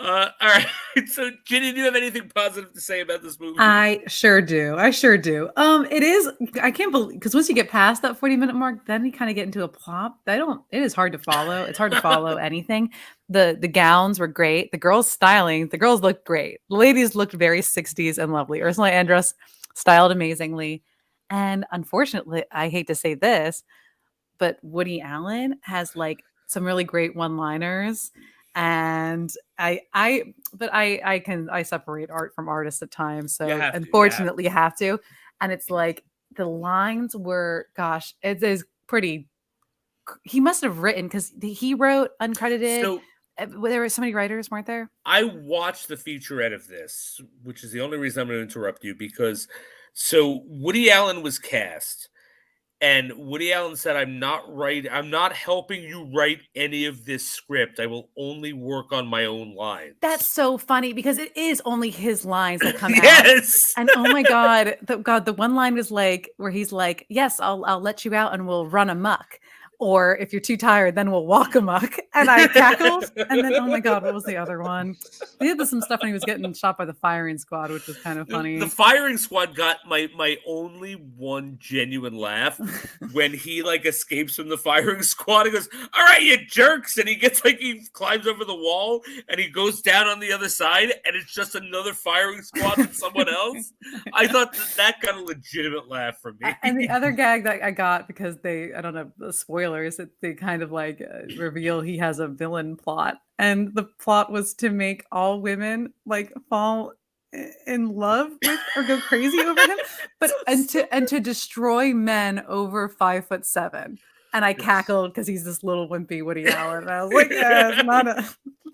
All right. So, Ginny, do you have anything positive to say about this movie? I sure do. It is. I can't believe, because once you get past that 40-minute mark, then you kind of get into a plot. It is hard to follow. It's hard to follow anything. The gowns were great. The girls' styling. The girls looked great. The ladies looked very 60s and lovely. Ursula Andress styled amazingly. And unfortunately, I hate to say this, but Woody Allen has like some really great one-liners. And I separate art from artists at times. So unfortunately you have to. And it's like the lines were, gosh, it is pretty. He must have written, because he wrote uncredited. So there were so many writers, weren't there? I watched the featurette of this, which is the only reason I'm going to interrupt you, because so Woody Allen was cast. And Woody Allen said, I'm not helping you write any of this script. I will only work on my own lines. That's so funny, because it is only his lines that come yes! out. And oh my God, the one line was like, where he's like, yes, I'll let you out and we'll run amok. or if you're too tired, then we'll walk amok. And I cackled. And then, oh my God, what was the other one? He did some stuff when he was getting shot by the firing squad, which was kind of funny. The firing squad got my only one genuine laugh when he like escapes from the firing squad. He goes, "All right, you jerks!" And he gets like he climbs over the wall and he goes down on the other side, and it's just another firing squad with someone else. I thought that got a legitimate laugh from me. And the other gag that I got, because I don't know, the spoilers, that they kind of like reveal he has a villain plot. And the plot was to make all women like fall in love with or go crazy over him, but and to destroy men over 5'7". And I cackled because he's this little wimpy Woody Allen. And I was like, yeah, it's not a.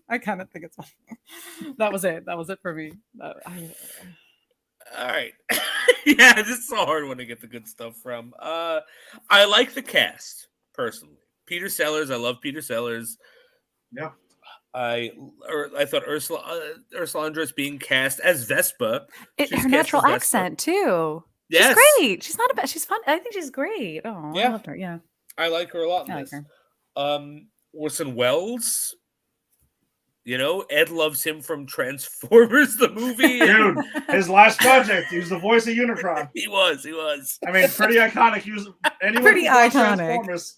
I kind of think it's funny. That was it. That was it for me. All right. Yeah, this is a hard one to get the good stuff from. I like the cast personally. Peter Sellers. I love Peter Sellers. Yeah. I thought Ursula Andress being cast as Vespa. Her natural accent too. Yes. She's great. She's not a bad. She's fun. I think she's great. Oh, yeah. I loved her. Yeah. I like her a lot. I like her. Orson Welles. You know, Ed loves him from Transformers, the movie. Dude, his last project, he was the voice of Unicron. He was. I mean, pretty iconic. He was pretty iconic.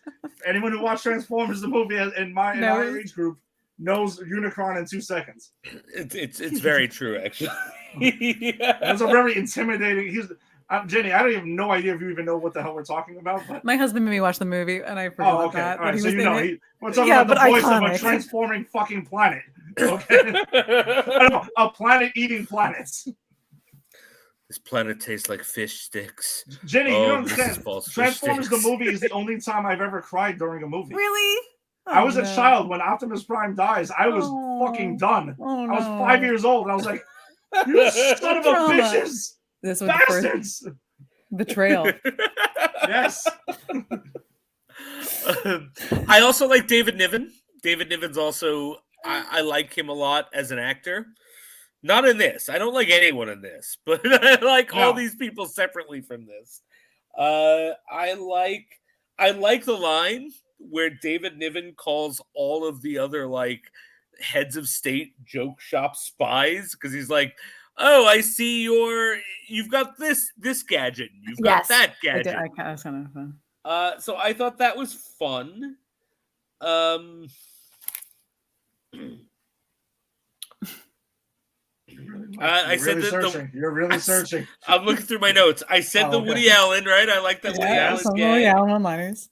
Anyone who watched Transformers, the movie, in my age group, knows Unicron in 2 seconds. It's very true, actually. Yeah. That's a very intimidating. Jenny, I don't even no idea if you even know what the hell we're talking about. But... My husband made me watch the movie, and I forgot that. All right, so we're talking about the voice of a transforming fucking planet. Okay, a planet eating planets. This planet tastes like fish sticks. Jenny, you don't understand. Transformers the movie is the only time I've ever cried during a movie. Really? Oh, I was a child when Optimus Prime dies. I was fucking done. I was 5 years old, and I was like, "You son of a bitches!" This was bastards. The first betrayal. Yes. I also like David Niven. David Niven's also. I like him a lot as an actor. Not in this. I don't like anyone in this, but I like all these people separately from this. I like the line where David Niven calls all of the other like heads of state joke shop spies, because he's like, "Oh, I see you've got this gadget, you've got that gadget." That's kind of fun. So I thought that was fun. You're really searching. I'm looking through my notes. I said the Woody Allen, right? I like that Woody Allen. Woody Allen one-liners.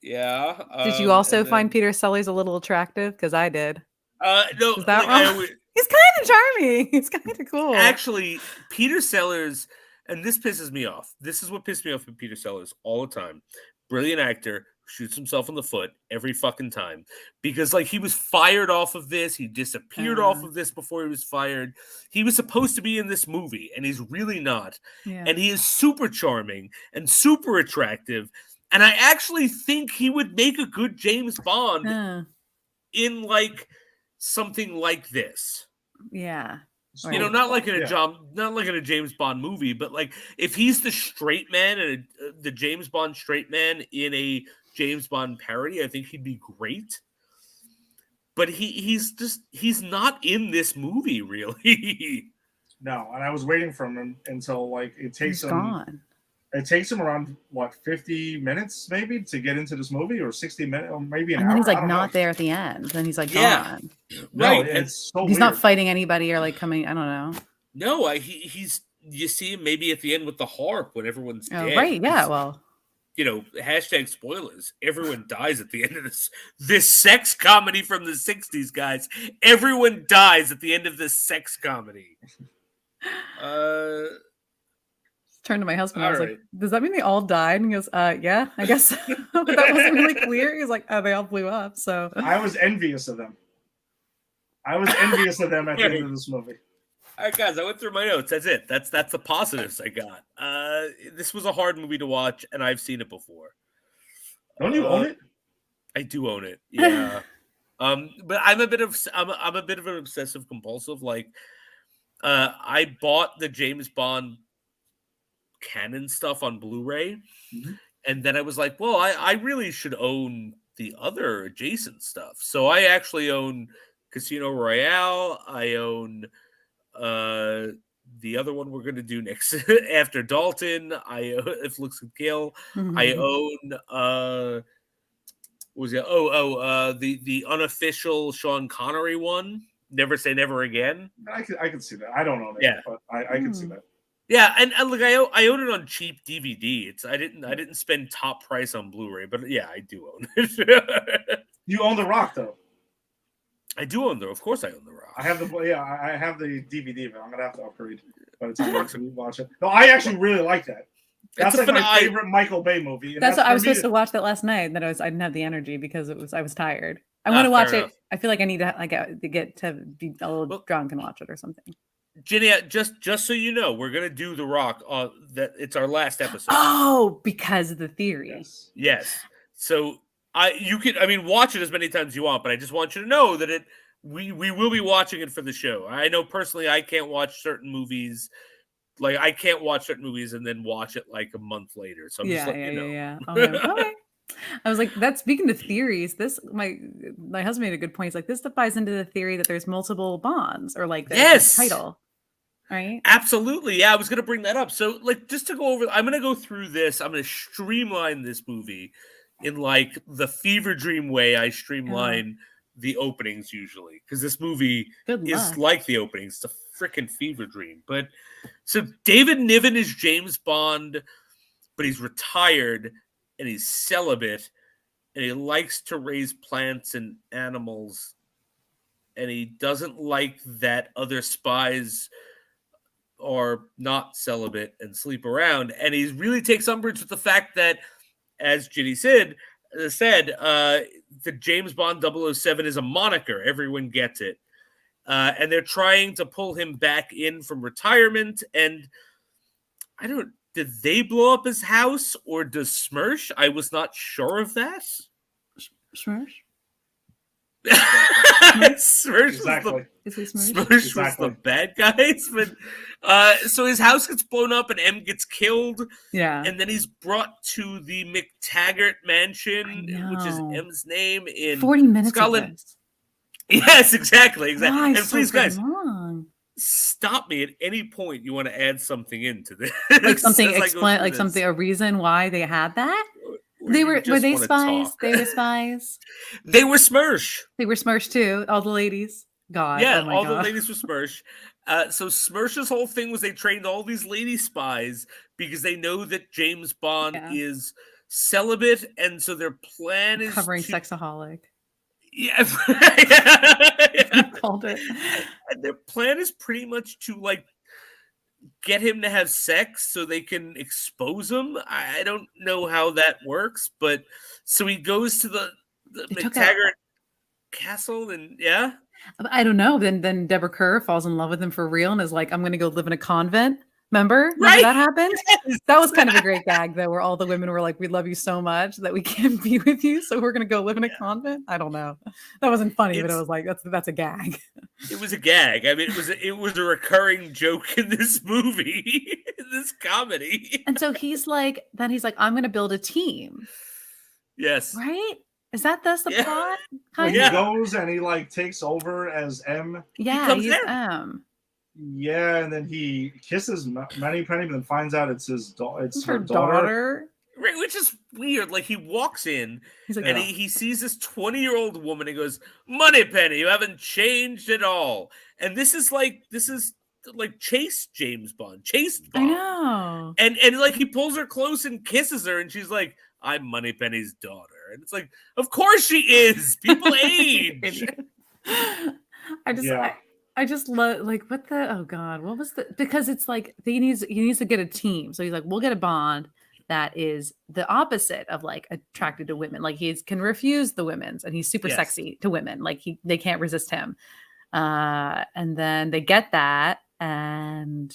Yeah. Did you also find Peter Sellers a little attractive? Because I did. No. Is that wrong? He's kind of charming. He's kind of cool. Actually, Peter Sellers, and this pisses me off. This is what pissed me off with Peter Sellers all the time. Brilliant actor. Shoots himself in the foot every fucking time, because like he was fired off of this, he disappeared off of this before he was fired. He was supposed to be in this movie, and he's really not. Yeah. And he is super charming and super attractive, and I actually think he would make a good James Bond in like something like this. Yeah. You know, not like in a James Bond movie, but like if he's the straight man and the James Bond straight man in a James Bond parody, I think he'd be great. But he's not in this movie, really. No, and I was waiting for him until like it takes him. Gone. It takes him around 50 minutes maybe to get into this movie, or 60 minutes, or maybe an hour. And then he's like not there at the end. Then he's like gone. Right. No, it's so he's weird. not fighting anybody or like coming. I don't know. No, he's. You see him maybe at the end with the harp when everyone's dead. Right. Yeah. Well. You know, hashtag spoilers. Everyone dies at the end of this sex comedy from the 60s, guys. Everyone dies at the end of this sex comedy. Turned to my husband. I was like, "Does that mean they all died?" And he goes, "Yeah, I guess." So. But that wasn't really clear. He's like, "Oh, they all blew up." So I was envious of them. At the end of this movie. All right, guys, I went through my notes. That's it. That's the positives I got. This was a hard movie to watch, and I've seen it before. Don't you own it? I do own it. Yeah. But I'm a bit of an obsessive compulsive. Like, I bought the James Bond canon stuff on Blu-ray And then I was like, well, I really should own the other adjacent stuff. So I actually own Casino Royale. I own the other one we're going to do next after Dalton. If Looks Could Kill. I own what was it? The unofficial Sean Connery one. Never Say Never Again. I can see that. I don't own it, but I can see that. Yeah, and look, I own it on cheap DVD. I didn't spend top price on Blu-ray, but yeah, I do own it. You own The Rock, though. I do own of course I own The Rock. I have the DVD, but I'm gonna have to upgrade by the time we watch it. No, I actually really like that. That's like my favorite Michael Bay movie. That's what I was supposed to watch that last night. I didn't have the energy because I was tired. I want to watch it. I feel like I need to get to be a little drunk and watch it or something. Jenny, just so you know, we're gonna do The Rock. That it's our last episode. Oh, because of the theory. Yes. So watch it as many times as you want, but I just want you to know that we will be watching it for the show. I know personally I can't watch certain movies. Like I can't watch certain movies and then watch it like a month later. So I'm just letting you know. Yeah. Okay. I was like, that's speaking to theories. This my husband made a good point. He's like, this ties into the theory that there's multiple bonds or like the title. Right? Absolutely. Yeah, I was gonna bring that up. So like just to go over, I'm gonna go through this. I'm gonna streamline this movie in like the fever dream way I streamline the openings usually. Because this movie is like the openings. It's a freaking fever dream. But so David Niven is James Bond, but he's retired and he's celibate and he likes to raise plants and animals. And he doesn't like that other spies are not celibate and sleep around. And he really takes umbrage with the fact that, as Ginny said, the James Bond 007 is a moniker. Everyone gets it. And they're trying to pull him back in from retirement. And did they blow up his house or does Smirsh? I was not sure of that. Smirsh? Smirsh was the bad guys, but so his house gets blown up and M gets killed. Yeah, and then he's brought to the McTaggart mansion, which is M's name in 40 minutes. Scotland. Yes, exactly. Why and so please, guys, long? Stop me at any point you want to add something into this, like something explain, like something a reason why they had that. Were they spies? They were spies. They were Smirsh. They were Smirsh too. All the ladies. God. Yeah, all the ladies were Smirsh. So Smirsh's whole thing was they trained all these lady spies because they know that James Bond is celibate, and so their plan is covering sexaholic. Yeah, called it. And their plan is pretty much to like get him to have sex so they can expose him. I don't know how that works, but so he goes to the McTaggart castle, and I don't know. Then Deborah Kerr falls in love with him for real and is like, "I'm going to go live in a convent." Remember that happened? Yes. That was kind of a great gag, though, where all the women were like, "We love you so much that we can't be with you, so we're going to go live in a convent." I don't know. That wasn't funny, but it was like that's a gag. It was a gag. I mean, it was a recurring joke in this movie, in this comedy. And so he's like, "I'm going to build a team." Yes. Right? Is that's the plot? He goes and he like takes over as M. Yeah, he's M. Yeah, and then he kisses Moneypenny, but then finds out it's her daughter. Right, which is weird. Like he walks in and he sees this 20-year-old woman and goes, "Moneypenny, you haven't changed at all." And this is like Chase James Bond, Chased Bond. I know. And like he pulls her close and kisses her, and she's like, "I'm Moneypenny's daughter." And it's like, of course she is. People age. I just love what was because it's like he needs to get a team. So he's like, we'll get a Bond that is the opposite of like attracted to women. Like he can refuse the women's and he's super sexy to women. Like they can't resist him. And then they get that. And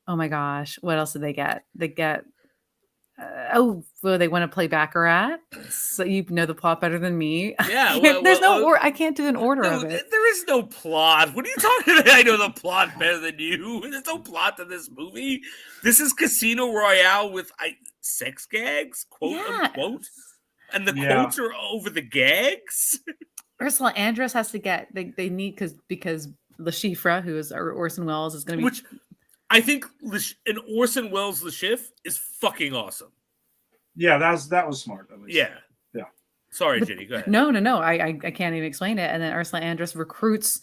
oh my gosh, what else did they get? They get Well, they want to play Baccarat. So you know the plot better than me. Yeah, I can't do an order of it. There is no plot. What are you talking about? I know the plot better than you. There's no plot to this movie. This is Casino Royale with sex gags, quote unquote, and the quotes are over the gags. Ursula Andress has to get. They need because Le Chiffre, who is Orson Welles, is going to be. Which I think an Orson Welles Le Chiffre is fucking awesome. Yeah, that was smart. At least. Yeah. Sorry, Ginny. Go ahead. No. I can't even explain it. And then Ursula Andress recruits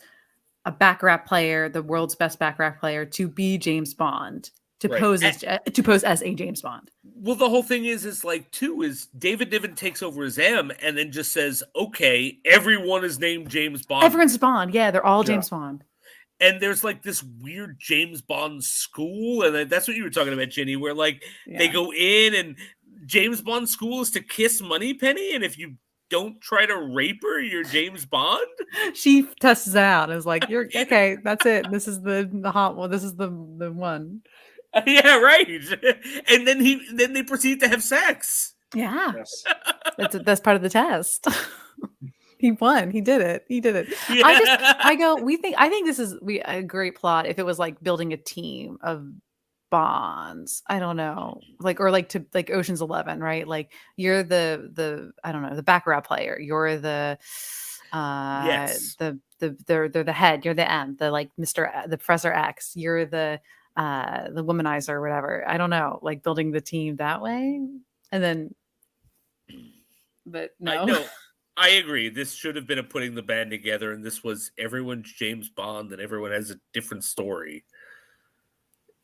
a Baccarat player, the world's best Baccarat player, to be James Bond, to pose as a James Bond. Well, the whole thing is like David Niven takes over as M and then just says, "Okay, everyone is named James Bond." Everyone's Bond. Yeah, they're all James Bond. And there's like this weird James Bond school, and that's what you were talking about, Ginny, where like they go in and James Bond school is to kiss Moneypenny, and if you don't try to rape her, you're James Bond. She tests it out and is like, "You're okay. That's it. This is the hot one. This is the one." Yeah, right. And then they proceed to have sex. Yeah, that's part of the test. He won. He did it. Yeah. I think this is a great plot if it was like building a team of Bonds. I don't know, like Ocean's 11, right? Like you're the I don't know, the Baccarat player. You're the they're the head. You're the M. The like the Professor X. You're the womanizer or whatever. I don't know, like building the team that way, and then. But no. I agree. This should have been putting the band together, and this was everyone's James Bond, and everyone has a different story.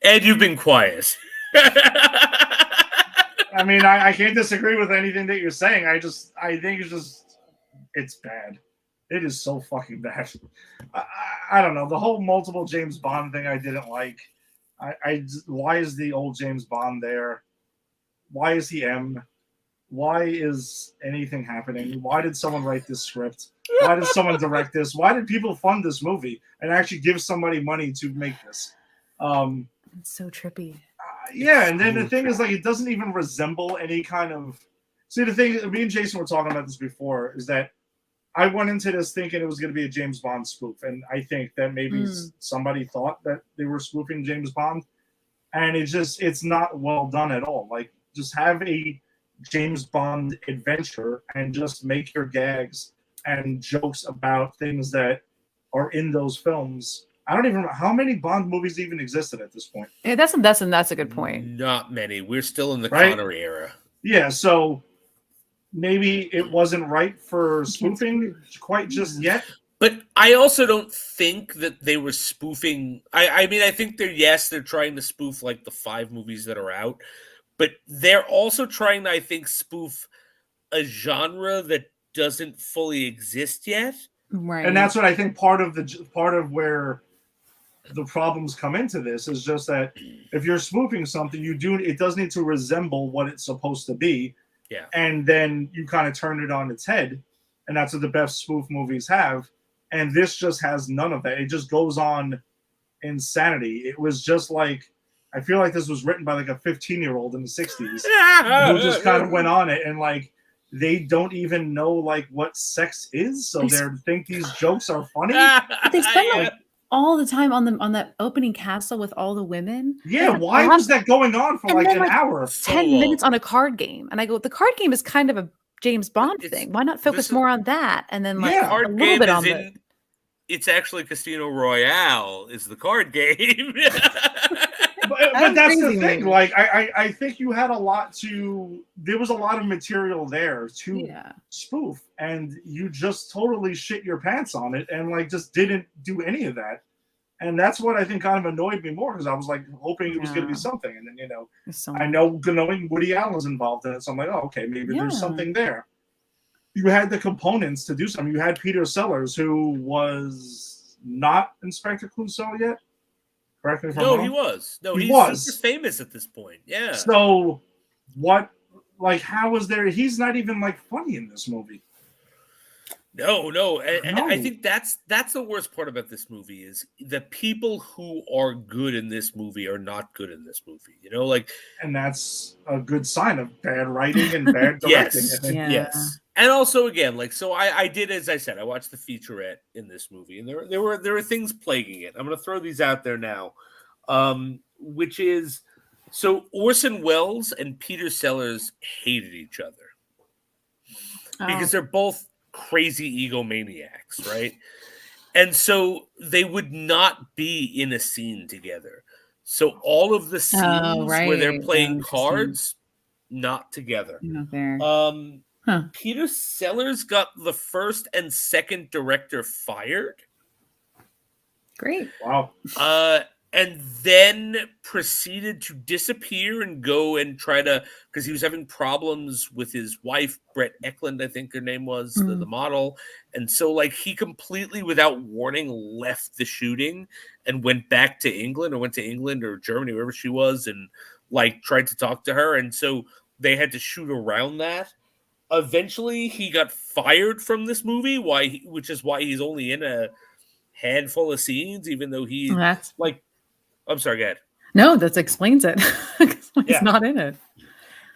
And you've been quiet. I mean, I can't disagree with anything that you're saying. I think it's bad. It is so fucking bad. I don't know. The whole multiple James Bond thing I didn't like. Why is the old James Bond there? Why is he M? Why is anything happening? Why did someone write this script? Why did someone direct this? Why did people fund this movie and actually give somebody money to make this? It's so trippy. Yeah, and then the thing is, like, it doesn't even resemble any kind of... See, the thing, me and Jason were talking about this before, is that I went into this thinking it was going to be a James Bond spoof, and I think that maybe somebody thought that they were spoofing James Bond, and it's not well done at all. Like, just have a James Bond adventure and just make your gags and jokes about things that are in those films. I don't even know how many Bond movies even existed at this point. Yeah, that's a good point. Not many. We're still in the Connery era. Yeah, so maybe it wasn't right for spoofing quite just yet. But I also don't think that they were spoofing. I mean, I think they're trying to spoof like the 5 movies that are out. But they're also trying to, I think, spoof a genre that doesn't fully exist yet. Right. And that's what I think part of where the problems come into this is just that if you're spoofing something, it does need to resemble what it's supposed to be. Yeah. And then you kind of turn it on its head. And that's what the best spoof movies have. And this just has none of that. It just goes on insanity. It was just like, I feel like this was written by like a 15-year-old in the 60s who just kind of went on it, and like they don't even know like what sex is, so they think these jokes are funny. They spend like all the time on that opening castle with all the women. Yeah, why was that going on for like an hour? 10 minutes on a card game, and I go, the card game is kind of a James Bond thing. Why not focus more on that, and then like a little bit on the. It's actually Casino Royale is the card game. But that's the thing. Like, I think you had there was a lot of material there to spoof, and you just totally shit your pants on it and like just didn't do any of that. And that's what I think kind of annoyed me more, because I was like hoping it was going to be something. And then, I know knowing Woody Allen's involved in it, so I'm like, oh, okay, maybe there's something there. You had the components to do something. You had Peter Sellers, who was not Inspector Clouseau yet. Correct me if I'm wrong. He was. No, he's super famous at this point. Yeah. So, how was there? He's not even like funny in this movie. No. And I No. think that's the worst part about this movie is the people who are good in this movie are not good in this movie. You know, like, And that's a good sign of bad writing and bad directing. I yes, think. Yeah. yes. And also, again, like, so I did, as I said, I watched the featurette in this movie, and there were things plaguing it. I'm going to throw these out there now, which is, so Orson Welles and Peter Sellers hated each other because they're both crazy egomaniacs, right? And so they would not be in a scene together. So all of the scenes where they're playing cards, not together. Not there. Peter Sellers got the first and second director fired. Great. Wow. And then proceeded to disappear and go and try to, because he was having problems with his wife, Brett Eklund, I think her name was, the model. And so, like, he completely, without warning, left the shooting and went back to England, or went to England or Germany, wherever she was, and, like, tried to talk to her. And so they had to shoot around that. Eventually, he got fired from this movie, which is why he's only in a handful of scenes, even though That's like, I'm sorry, go ahead. No, that explains it. He's not in it.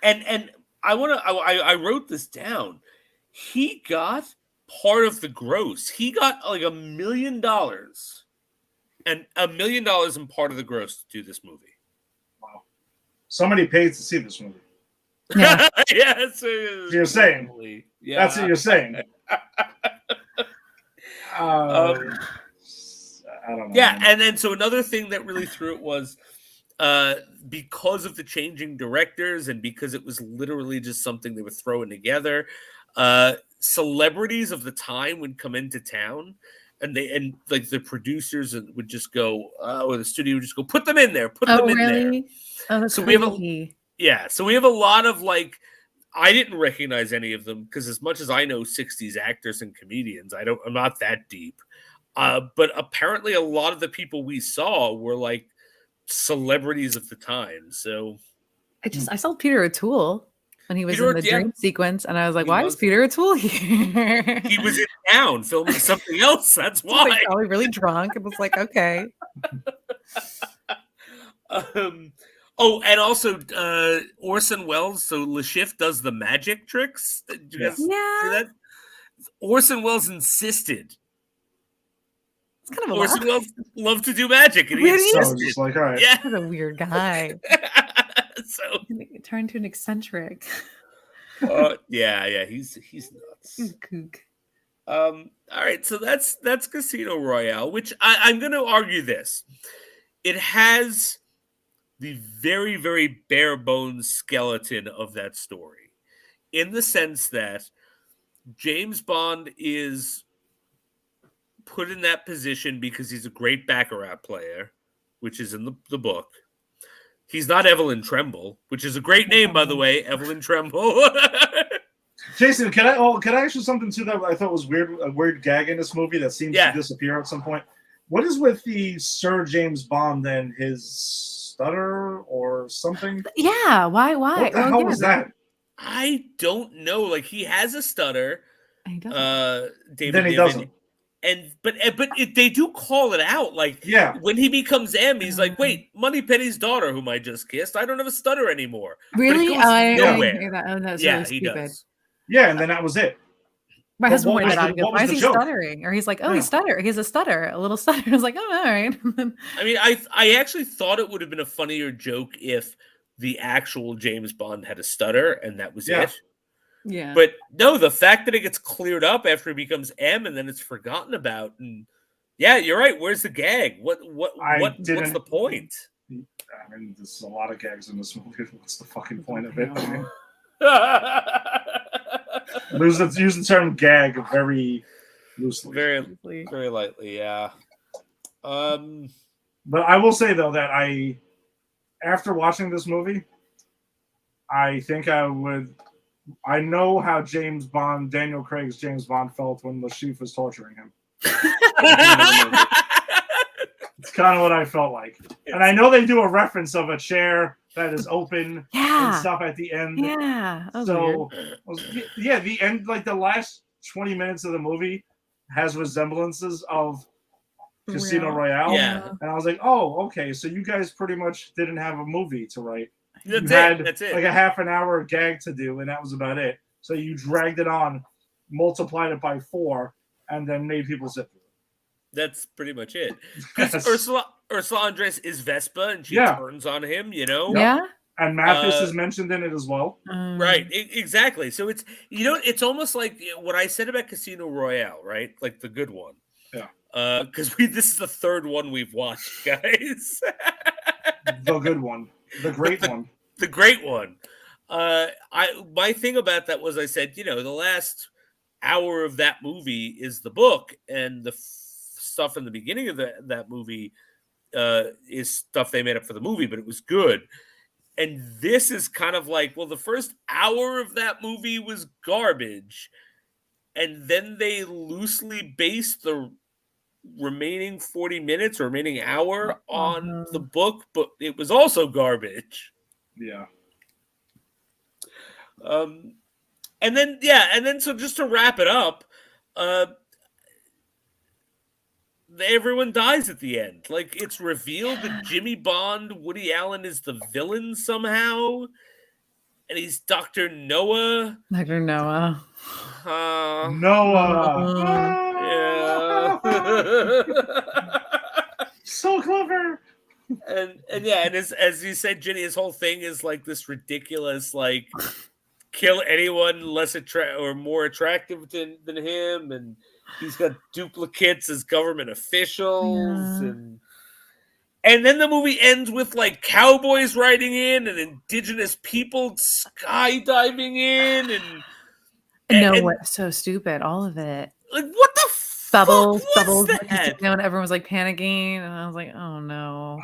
And I wrote this down. He got part of the gross. He got like $1 million, and $1 million in part of the gross to do this movie. Wow. Somebody paid to see this movie. Yeah. Yes, you're saying. Yeah. That's what you're saying. I don't know. Yeah, and then so another thing that really threw it was because of the changing directors and because it was literally just something they were throwing together, celebrities of the time would come into town, and like the producers would just go, or the studio would just go, put them in there, put them in there. Oh, that's so crazy. so we have a lot of, like, I didn't recognize any of them because as much as I know 60s actors and comedians, I'm not that deep. But apparently a lot of the people we saw were like celebrities of the time. So I saw Peter O'Toole when he was Peter in the dream sequence, and I was like, why is Peter O'Toole here? He was in town filming something else. That's why. Like, probably really drunk. It was like, okay. And also Orson Welles. So Le Chiffre does the magic tricks. Did you guys see that? Orson Welles insisted. It's kind of Orson Welles loved to do magic, and he insisted. Just like, all right. Yeah, what a weird guy. So turned to an eccentric. yeah, he's nuts. He's a kook. All right, so that's Casino Royale, which I'm going to argue this. It has the very, very bare bones skeleton of that story, in the sense that James Bond is put in that position because he's a great baccarat player, which is in the book. He's not Evelyn Tremble, which is a great name, by the way, Evelyn Tremble. Jason, can I ask you something too that I thought was weird? A weird gag in this movie that seems to disappear at some point. What is with the Sir James Bond and his stutter or something? Yeah, why? What the hell was that? I don't know. Like, he has a stutter. He doesn't. David then he doesn't. But they do call it out. Like, when he becomes M, he's like, wait, Moneypenny's daughter, whom I just kissed, I don't have a stutter anymore. Really? I didn't hear that. Oh, that's really stupid. He does. Yeah, and then that was it. My husband pointed that out. Why is he joke? stuttering? Or he's like, oh, he has a stutter, a little stutter. I was like, oh, all right. I mean, I actually thought it would have been a funnier joke if the actual James Bond had a stutter and that was it. Yeah. But no, the fact that it gets cleared up after he becomes M and then it's forgotten about, and you're right. Where's the gag? What's the point? I mean, there's a lot of gags in this movie. What's the fucking point of it? Use the term gag very loosely. Very lightly, yeah. But I will say though that after watching this movie, I think I know how Daniel Craig's James Bond felt when Le Chiffre was torturing him. It's kind of what I felt like. And I know they do a reference of a chair that is open and stuff at the end. Yeah. So, the end, like the last 20 minutes of the movie has resemblances of Casino Real. Royale. Yeah. And I was like, oh, okay, so you guys pretty much didn't have a movie to write. That's it. Like a half an hour gag to do, and that was about it. So you dragged it on, multiplied it by 4, and then made people sit through it. That's pretty much it. Because Ursula Andress is Vespa, and she turns on him, you know? Yeah. And Mathis is mentioned in it as well. Right, exactly. So it's, it's almost like what I said about Casino Royale, right? Like the good one. Yeah. Because this is the third one we've watched, guys. The good one. The great one. The great one. My thing about that was I said, the last hour of that movie is the book, and the stuff in the beginning of that movie is stuff they made up for the movie, but it was good. And this is kind of like, well, the first hour of that movie was garbage, and then they loosely based the remaining 40 minutes or remaining hour on the book, but it was also garbage. Yeah. And then so just to wrap it up, everyone dies at the end. Like, it's revealed that Jimmy Bond, Woody Allen, is the villain somehow, and he's Dr. Noah. Dr. Noah. Noah. Yeah. So clever. And as you said, Ginny, his whole thing is like this ridiculous, like, kill anyone less or more attractive than him, and he's got duplicates as government officials, and then the movie ends with like cowboys riding in and indigenous people skydiving in, and so stupid, all of it. Like, what the bubbles, that? And everyone was like panicking, and I was like, oh no.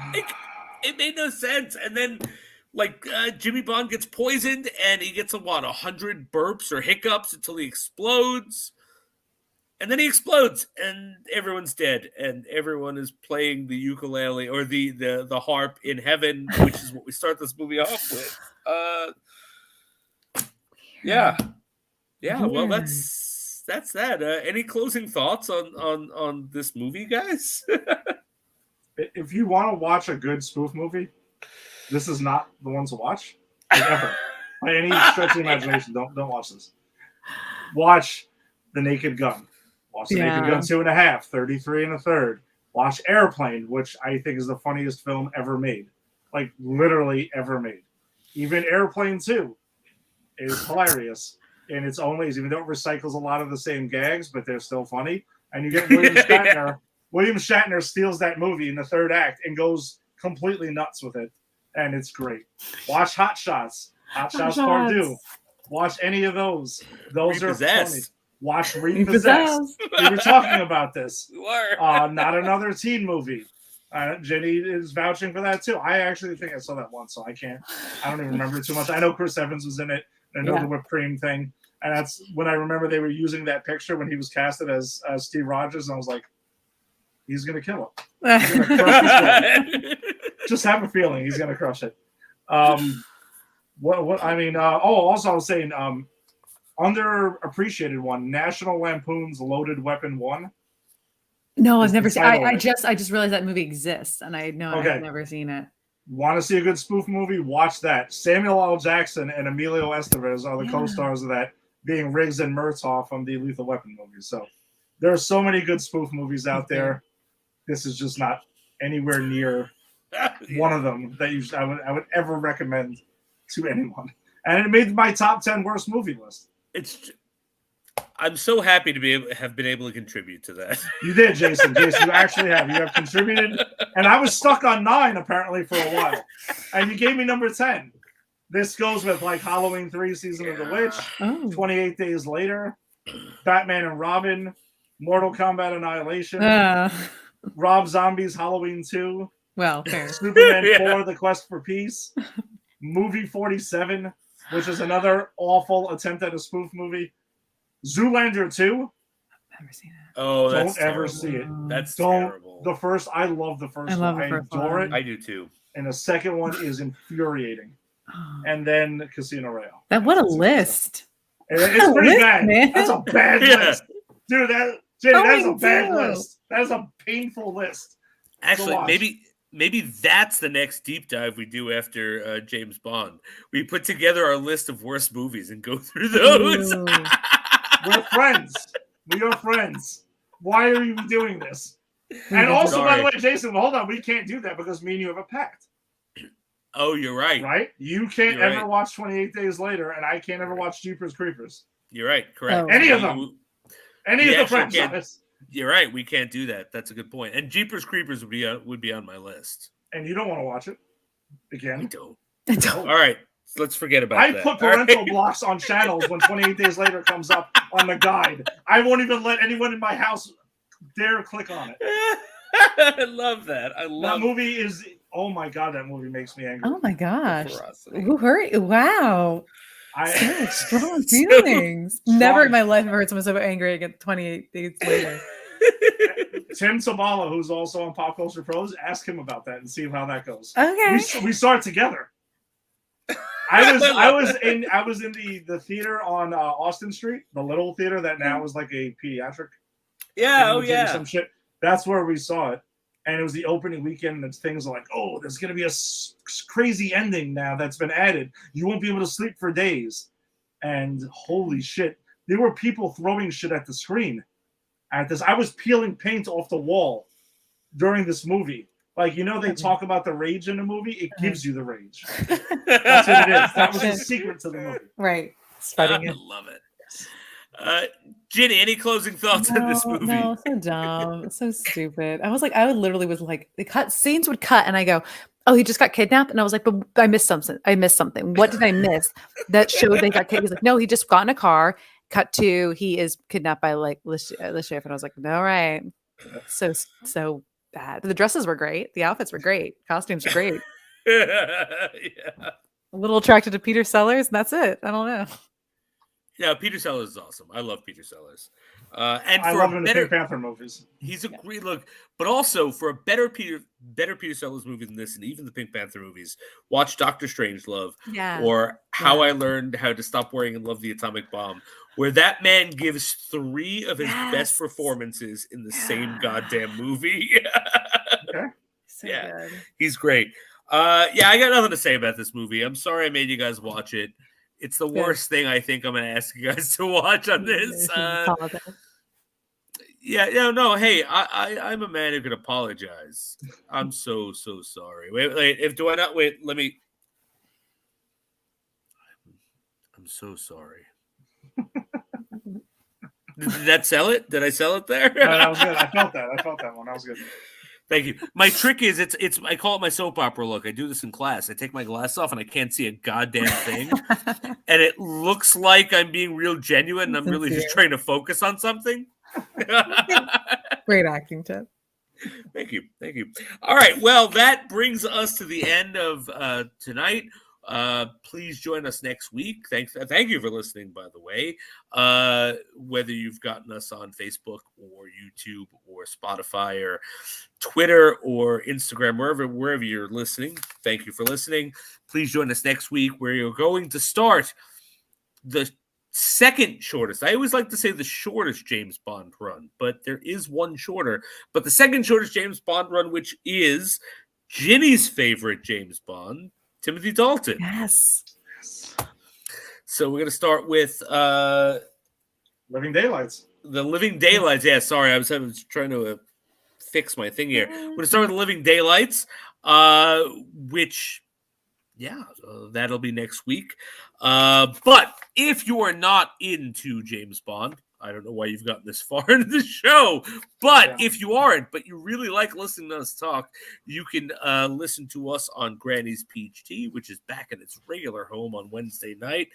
It made no sense. And then like Jimmy Bond gets poisoned, and he gets 100 burps or hiccups until he explodes. And then he explodes, and everyone's dead, and everyone is playing the ukulele or the harp in heaven, which is what we start this movie off with. Yeah. Well, that's that. Any closing thoughts on this movie, guys? If you want to watch a good spoof movie, this is not the one to watch. Like, ever. By any stretch of the imagination, don't watch this. Watch The Naked Gun. Watch The Naked Gun 2.5, 33 1/3. Watch Airplane, which I think is the funniest film ever made. Like, literally ever made. Even Airplane 2 is hilarious in its own ways, even though it recycles a lot of the same gags, but they're still funny. And you get William Shatner. William Shatner steals that movie in the third act and goes completely nuts with it. And it's great. Watch Hot Shots. Hot Shots Part 2. Watch any of those. Those are funny. Watch Repossessed. We were talking about this. Not another teen movie. Jenny is vouching for that too. I actually think I saw that once, so I don't even remember too much. I know Chris Evans was in it. I know the whipped cream thing. And that's when I remember they were using that picture when he was casted as Steve Rogers. And I was like, he's going to kill him. He's going to crush this. Just have a feeling he's going to crush it. Also I was saying, underappreciated one, National Lampoon's Loaded Weapon 1. No, I've never seen it. I just realized that movie exists, and I've never seen it. Want to see a good spoof movie? Watch that. Samuel L. Jackson and Emilio Estevez are the co-stars of that, being Riggs and Murtaugh from the Lethal Weapon movies. So there are so many good spoof movies out there. This is just not anywhere near one of them that I would ever recommend to anyone. And it made my top 10 worst movie list. I'm so happy to have been able to contribute to that. You did, Jason. You actually have. You have contributed. And I was stuck on 9 apparently for a while. And you gave me number 10. This goes with like Halloween 3, Season of the Witch, 28 Days Later, Batman and Robin, Mortal Kombat Annihilation, Rob Zombie's Halloween 2, fair. Superman 4, The Quest for Peace, Movie 47, which is another awful attempt at a spoof movie, Zoolander 2. I've never seen it. Oh, don't ever see it. That's terrible. The first, I love the first one. I adore it. I do too. And the second one is infuriating. And then Casino Royale. What a list. It's pretty List, bad. man. That's a bad list, dude. That's a bad do. list. That's a painful list. Actually, watch. maybe that's the next deep dive we do after James Bond. We put together our list of worst movies and go through those. Ooh. We're friends. We are friends. Why are you doing this? And Ooh, also, by the sorry. way, Jason, hold on. We can't do that because me and you have a pact, Oh, you're right. right? You can't You're ever right. watch 28 Days Later, and I can't ever watch Jeepers Creepers. You're right. Correct. Oh. Any of them. Any We of the actually can't- franchise. You're right. We can't do that. That's a good point. And Jeepers Creepers would be on my list. And you don't want to watch it I again. don't. Don't. All right. So let's forget about I that. put All parental right. blocks on channels when 28 Days Later comes up on the guide. I won't even let anyone in my house dare click on it. I love that. I That love movie is, oh my God, that movie makes me angry. Oh my gosh. ferocity. Who hurt? Wow. I, Strong So feelings. Never strong. in my life have I heard someone so angry against 28 days later. Tim Sabala, who's also on Pop Culture Pros, ask him about that and see how that goes. Okay. We saw it together. I was in the theater on Austin Street, the little theater that now is like a pediatric. Yeah. Oh, thing, yeah. some shit. That's where we saw it, and it was the opening weekend. And things like, oh, there's gonna be a crazy ending now that's been added. You won't be able to sleep for days, and holy shit, there were people throwing shit at the screen. At this, I was peeling paint off the wall during this movie. Like, you know, they talk about the rage in a movie. It gives you the rage. That's what it is. That was the secret to the movie. Right. I Spreading it. love it. Ginny, any closing thoughts on this movie? No, so dumb, so stupid. I literally was like, scenes would cut, and I go, "Oh, he just got kidnapped," and I was like, "But I missed something. I missed something. What did I miss that showed they got kidnapped?" He's like, "No, he just got in a car. Cut to he is kidnapped by like Lashif," and I was like, "All right." So bad. The dresses were great. The outfits were great. Costumes were great. Yeah. A little attracted to Peter Sellers, and that's it. I don't know. Yeah, Peter Sellers is awesome. I love Peter Sellers. And I for love a him in the better, Pink Panther movies. he's a great look. But also for a better Peter Sellers movie than this, and even the Pink Panther movies, watch Doctor Strangelove Yeah. or How I Learned How to Stop Worrying and Love the Atomic Bomb, where that man gives 3 of his best performances in the same goddamn movie. Okay. So Yeah. good. He's great. Yeah, I got nothing to say about this movie. I'm sorry I made you guys watch it. It's the worst thing I think I'm going to ask you guys to watch on this. No. Hey, I'm a man who can apologize. I'm so sorry. Wait. Let me. I'm so sorry. Did that sell it? Did I sell it there? No, that was good. I felt that one. That was good. Thank you. My trick is it's I call it my soap opera look. I do this in class. I take my glasses off and I can't see a goddamn thing. And it looks like I'm being real genuine and I'm really just trying to focus on something. Great acting tip. Thank you. All right. Well, that brings us to the end of tonight. Please join us next week. Thank you for listening, by the way. Whether you've gotten us on Facebook or YouTube or Spotify or Twitter or Instagram, wherever you're listening, thank you for listening. Please join us next week where you're going to start the second shortest. I always like to say the shortest James Bond run, but there is one shorter. But the second shortest James Bond run, which is Ginny's favorite James Bond, Timothy Dalton. Yes. So we're going to start with Living Daylights. The Living Daylights. Yeah, sorry. I was trying to fix my thing here. We're going to start with The Living Daylights, which, that'll be next week. But if you are not into James Bond, I don't know why you've gotten this far into the show, but if you aren't, but you really like listening to us talk, you can listen to us on Granny's Peach Tea, which is back in its regular home on Wednesday night,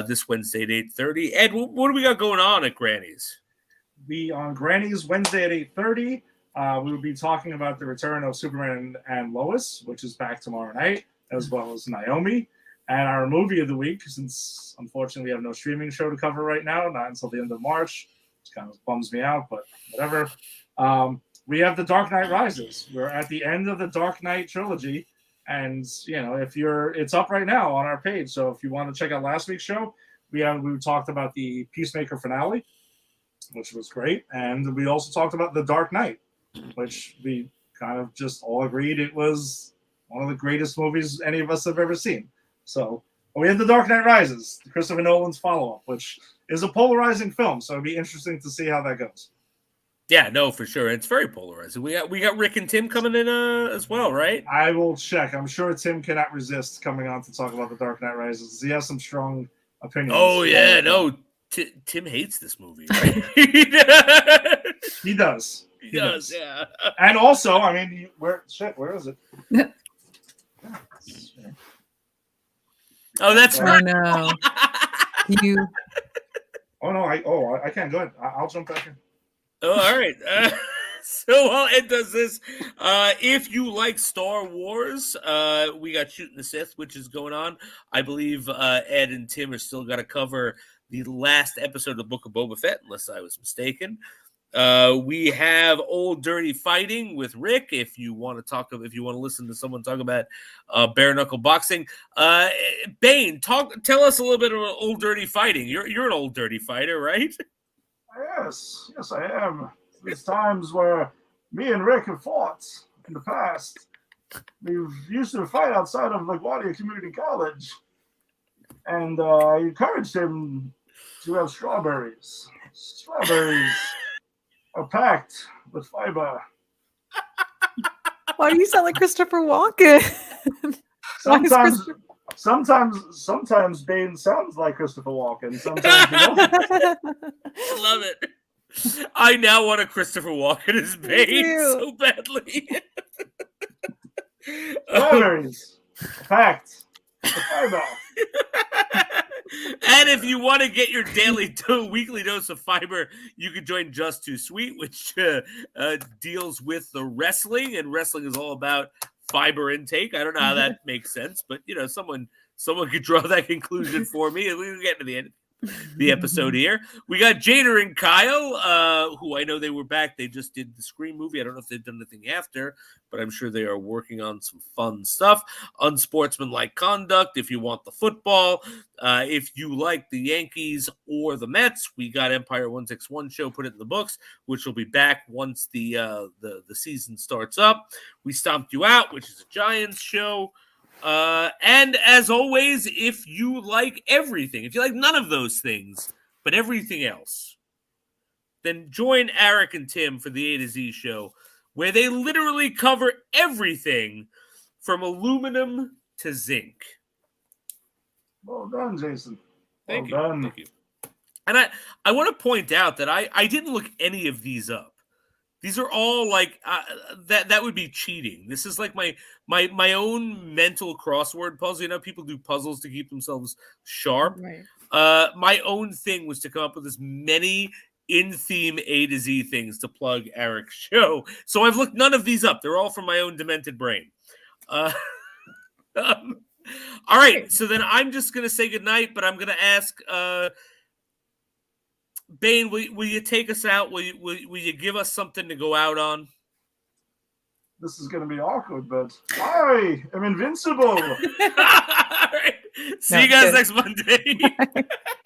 this Wednesday at 8:30. Ed, what do we got going on at Granny's? On Granny's Wednesday at 8:30, we will be talking about the return of Superman and Lois, which is back tomorrow night, as well as Naomi. And our movie of the week, since unfortunately we have no streaming show to cover right now, not until the end of March, which kind of bums me out, but whatever. We have The Dark Knight Rises. We're at the end of the Dark Knight trilogy, and it's up right now on our page. So if you want to check out last week's show, we talked about the Peacemaker finale, which was great, and we also talked about The Dark Knight, which we kind of just all agreed it was one of the greatest movies any of us have ever seen. So we had The Dark Knight Rises, Christopher Nolan's follow-up, which is a polarizing film, so it'd be interesting to see how that goes. Yeah, no, for sure. It's very polarizing. We got Rick and Tim coming in as well, right? I will check. I'm sure Tim cannot resist coming on to talk about The Dark Knight Rises. He has some strong opinions. Oh yeah, no. Tim hates this movie, right? He does. He does, yeah. And also, I mean, where is it? Oh, that's right. No. You. Oh no! I can't. Go ahead. I'll jump back in. Oh, all right. So while Ed does this, if you like Star Wars, we got Shooting the Sith, which is going on. I believe Ed and Tim are still got to cover the last episode of the Book of Boba Fett, unless I was mistaken. We have Old Dirty Fighting with Rick. If you want to listen to someone talk about bare knuckle boxing, Bane, tell us a little bit about Old Dirty Fighting. You're an old dirty fighter, right? Yes, I am. There's times where me and Rick have fought in the past. We've used to fight outside of LaGuardia Community College, and I encouraged him to have strawberries. Strawberries are packed with fiber. Why do you sound like Christopher Walken? Sometimes Bane sounds like Christopher Walken. Sometimes he doesn't. I love it. I now want a Christopher Walken as Bane so badly. Strawberries packed with fiber. And if you want to get your weekly dose of fiber, you can join Just Too Sweet, which deals with the wrestling, and wrestling is all about fiber intake. I don't know how that makes sense, but someone could draw that conclusion for me, and we can get to the end of the episode here. We got Jader and Kyle, who I know they were back. They just did the Scream movie. I don't know if they've done anything after, but I'm sure they are working on some fun stuff. Unsportsmanlike conduct, if you want the football. If you like the Yankees or the Mets, we got Empire 161 show, put it in the books, which will be back once the season starts up. We Stomped You Out, which is a Giants show. And as always, if you like everything, if you like none of those things, but everything else, then join Eric and Tim for the A to Z show, where they literally cover everything from aluminum to zinc. Well done, Jason. Thank Done. you. And I want to point out that I didn't look any of these up. These are all like that would be cheating. This is like my own mental crossword puzzle. People do puzzles to keep themselves sharp. Right. My own thing was to come up with as many in-theme A to Z things to plug Eric's show. So I've looked none of these up. They're all from my own demented brain. All right. So then I'm just going to say goodnight, but I'm going to ask... Bane, will you take us out? Will you give us something to go out on? This is going to be awkward, but I am invincible. All right. See you guys next Monday.